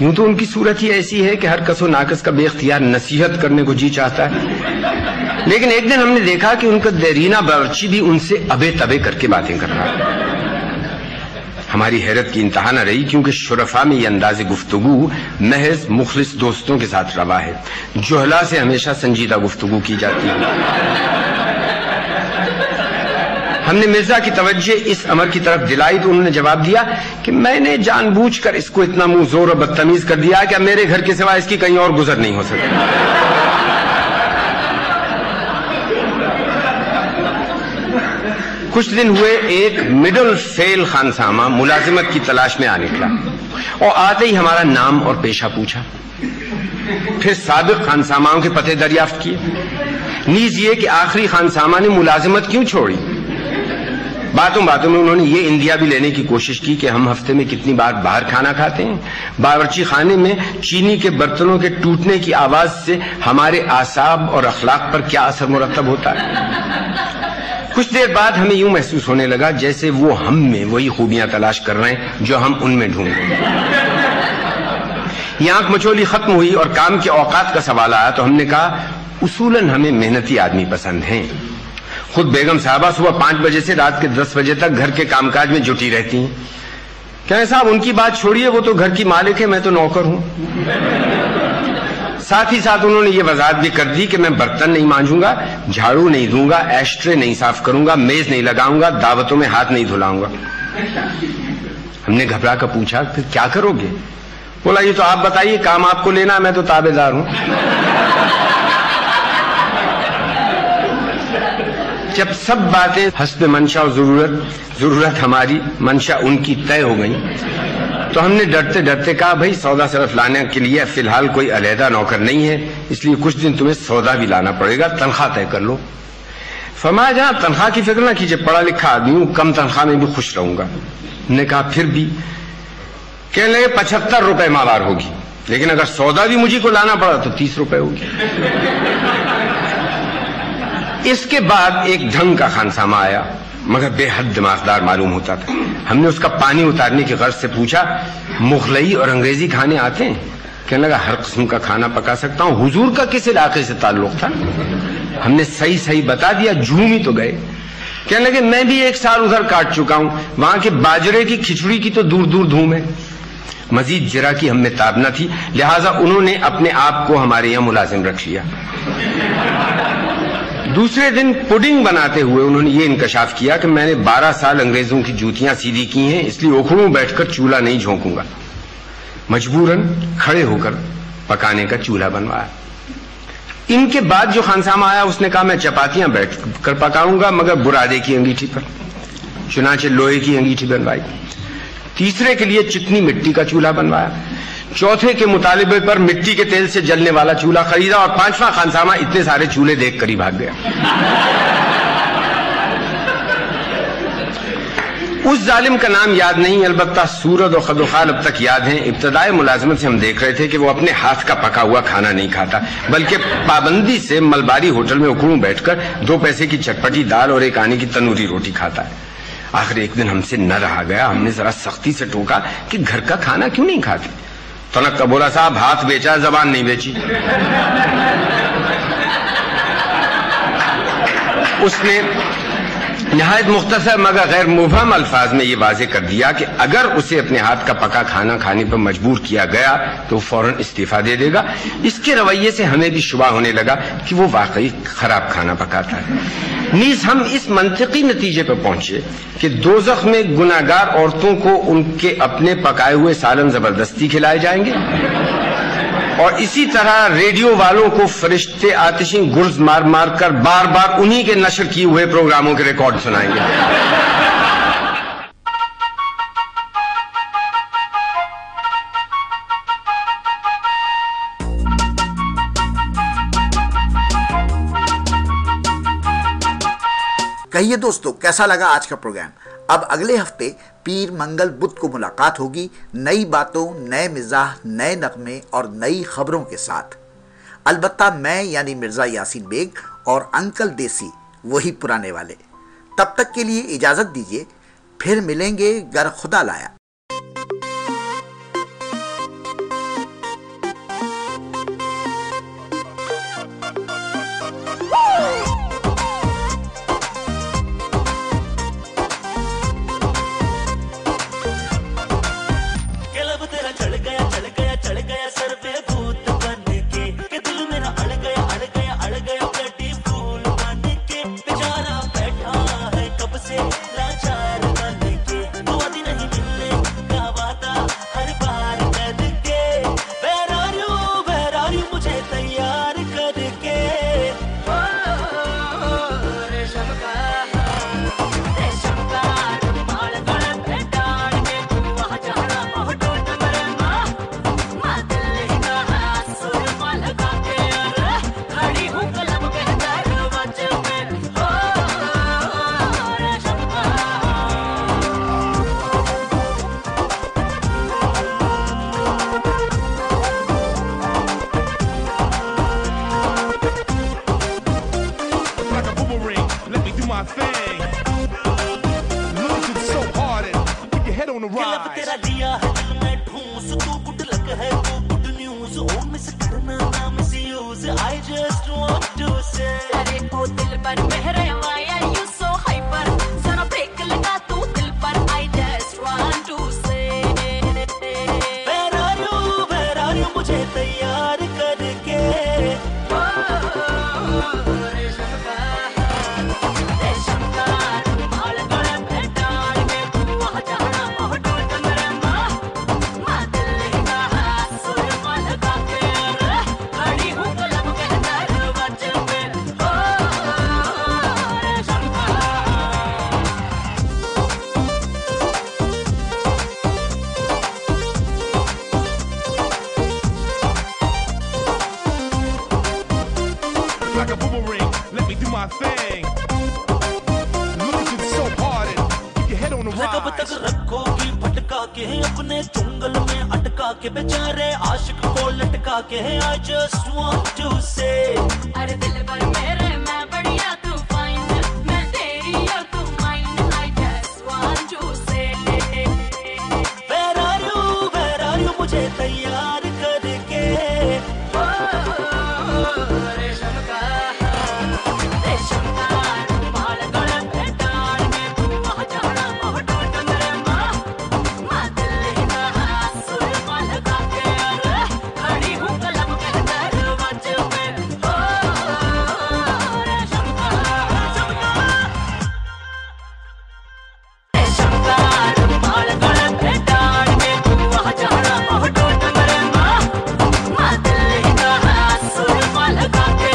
यूं तो उनकी सूरत ही ऐसी है कि हर कसो नाकस का बेख्तियार नसीहत करने को जी चाहता है, लेकिन एक दिन हमने देखा कि उनका देरीना बावर्ची भी उनसे अबे तबे करके बातें कर रहा है। हमारी हैरत की इंतहा न रही, क्योंकि शुरफा में ये अंदाज़े गुफ्तगू महज मुखलिस दोस्तों के साथ रवा है। जुहला से हमेशा संजीदा गुफ्तगू की जाती है। हमने मिर्जा की तवज्जो इस अमर की तरफ दिलाई तो उन्होंने जवाब दिया कि मैंने जानबूझकर इसको इतना मुंह जोर और बदतमीज कर दिया कि अब मेरे घर के सिवा इसकी कहीं और गुजर नहीं हो सकती। कुछ दिन हुए, एक मिडिल फेल खानसामा मुलाजिमत की तलाश में आ निकला और आते ही हमारा नाम और पेशा पूछा। फिर साबिक खानसामाओं के पते दरियाफ्त किए। नीज ये कि आखिरी खानसामा ने मुलाजिमत क्यों छोड़ी। बातों बातों में उन्होंने ये इंदिया भी लेने की कोशिश की कि हम हफ्ते में कितनी बार बाहर खाना खाते हैं, बावर्ची खाने में चीनी के बर्तनों के टूटने की आवाज से हमारे आसाब और अखलाक पर क्या असर मुरतब होता है। कुछ देर बाद हमें यूं महसूस होने लगा जैसे वो हम में वही खूबियां तलाश कर रहे हैं जो हम उनमें ढूंढ रहे हैं। ये आंख मचोली खत्म हुई और काम के औकात का सवाल आया तो हमने कहा उसूलन हमें मेहनती आदमी पसंद हैं। खुद बेगम साहबा सुबह 5 बजे से रात के 10 बजे तक घर के कामकाज में जुटी रहती हैं। कहें साहब उनकी बात छोड़िए, वो तो घर की मालिक है, मैं तो नौकर हूं। साथ ही साथ उन्होंने ये वजाहत भी कर दी कि मैं बर्तन नहीं मांजूंगा, झाड़ू नहीं दूंगा, एस्ट्रे नहीं साफ करूंगा, मेज नहीं लगाऊंगा, दावतों में हाथ नहीं धुलाऊंगा। हमने घबरा कर पूछा फिर क्या करोगे। बोला ये तो आप बताइए, काम आपको लेना, मैं तो ताबेदार हूं। जब सब बातें हस्ब मंशा और जरूरत हमारी मंशा उनकी तय हो गई तो हमने डरते डरते कहा भाई सौदा सरफ लाने के लिए फिलहाल कोई अलहदा नौकर नहीं है, इसलिए कुछ दिन तुम्हें सौदा भी लाना पड़ेगा, तनख्वाह तय कर लो। फरमाया जहां तनख्वाह की फिक्र ना कीजिए, पढ़ा लिखा आदमी हूं, कम तनख्वाह में भी खुश रहूंगा। हमने कहा फिर भी। कहने लगे 75 रुपए माहवार होगी, लेकिन अगर सौदा भी मुझे को लाना पड़ा तो 30 रुपए होगी। इसके बाद एक ढंग का खानसामा आया, मगर बेहद दिमागदार मालूम होता था। हमने उसका पानी उतारने की गर्ज से पूछा मुगलई और अंग्रेजी खाने आते हैं। कहने लगा हर किस्म का खाना पका सकता हूं। हुजूर का किस इलाके से ताल्लुक था। हमने सही सही बता दिया, झूम ही तो गए। कहने लगे मैं भी 1 साल उधर काट चुका हूं, वहां के बाजरे की खिचड़ी की तो दूर दूर धूम है। मजीद जरा की हम में ताब न थी, लिहाजा उन्होंने अपने आप को हमारे यहां मुलाजिम रख लिया। दूसरे दिन पुडिंग बनाते हुए उन्होंने ये इंकशाफ किया कि मैंने 12 साल अंग्रेजों की जूतियां सीधी की हैं, इसलिए उखड़ों बैठकर चूल्हा नहीं झोंकूंगा। मजबूरन खड़े होकर पकाने का चूल्हा बनवाया। इनके बाद जो खानसामा आया उसने कहा मैं चपातियां बैठ कर पकाऊंगा, मगर बुरादे की अंगीठी पर। चुनाचे लोहे की अंगीठी बनवाई। तीसरे के लिए चिकनी मिट्टी का चूल्हा बनवाया। चौथे के मुतालिबे पर मिट्टी के तेल से जलने वाला चूल्हा खरीदा और 5वां खानसामा इतने सारे चूल्हे देख कर ही भाग गया। उस जालिम का नाम याद नहीं, अलबत्ता सूरत और खदोखाल अब तक याद हैं। इब्तदाई मुलाजमत से हम देख रहे थे कि वो अपने हाथ का पका हुआ खाना नहीं खाता, बल्कि पाबंदी से मलबारी होटल में उखड़ूं बैठकर 2 पैसे की चटपटी दाल और 1 आने की तंदूरी रोटी खाता है। आखिर एक दिन हमसे न रहा गया, हमने जरा सख्ती से टोका कि घर का खाना क्यों नहीं खाते। तनक का बोला साहब हाथ बेचा, जबान नहीं बेची। उसने निहायत मुख्तसर मगर गैर मुबहम अल्फाज में ये वाजे कर दिया कि अगर उसे अपने हाथ का पका खाना खाने पर मजबूर किया गया तो फौरन इस्तीफा दे देगा। इसके रवैये से हमें भी शुबा होने लगा कि वो वाकई खराब खाना पकाता है। नीज हम इस मंतिकी नतीजे पर पहुंचे कि दोज़ख में गुनाहगार औरतों को उनके अपने पकाए हुए सालन जबरदस्ती खिलाए जाएंगे और इसी तरह रेडियो वालों को फरिश्ते आतिशी गुर्ज मार मार कर बार बार उन्हीं के नशर किए हुए प्रोग्रामों के रिकॉर्ड सुनाएंगे। कहिए दोस्तों कैसा लगा आज का प्रोग्राम। अब अगले हफ्ते पीर मंगल बुध को मुलाकात होगी नई बातों, नए मिजाह, नए नगमे और नई खबरों के साथ। अलबत्ता मैं यानी मिर्जा यासीन बेग और अंकल देसी वही पुराने वाले। तब तक के लिए इजाज़त दीजिए, फिर मिलेंगे गर खुदा लाया। कब तक रखोगी भटका के अपने जंगल में अटका के बेचारे आशिक को लटका के I just want to say, अरे दिल भर मेरे मैं बढ़िया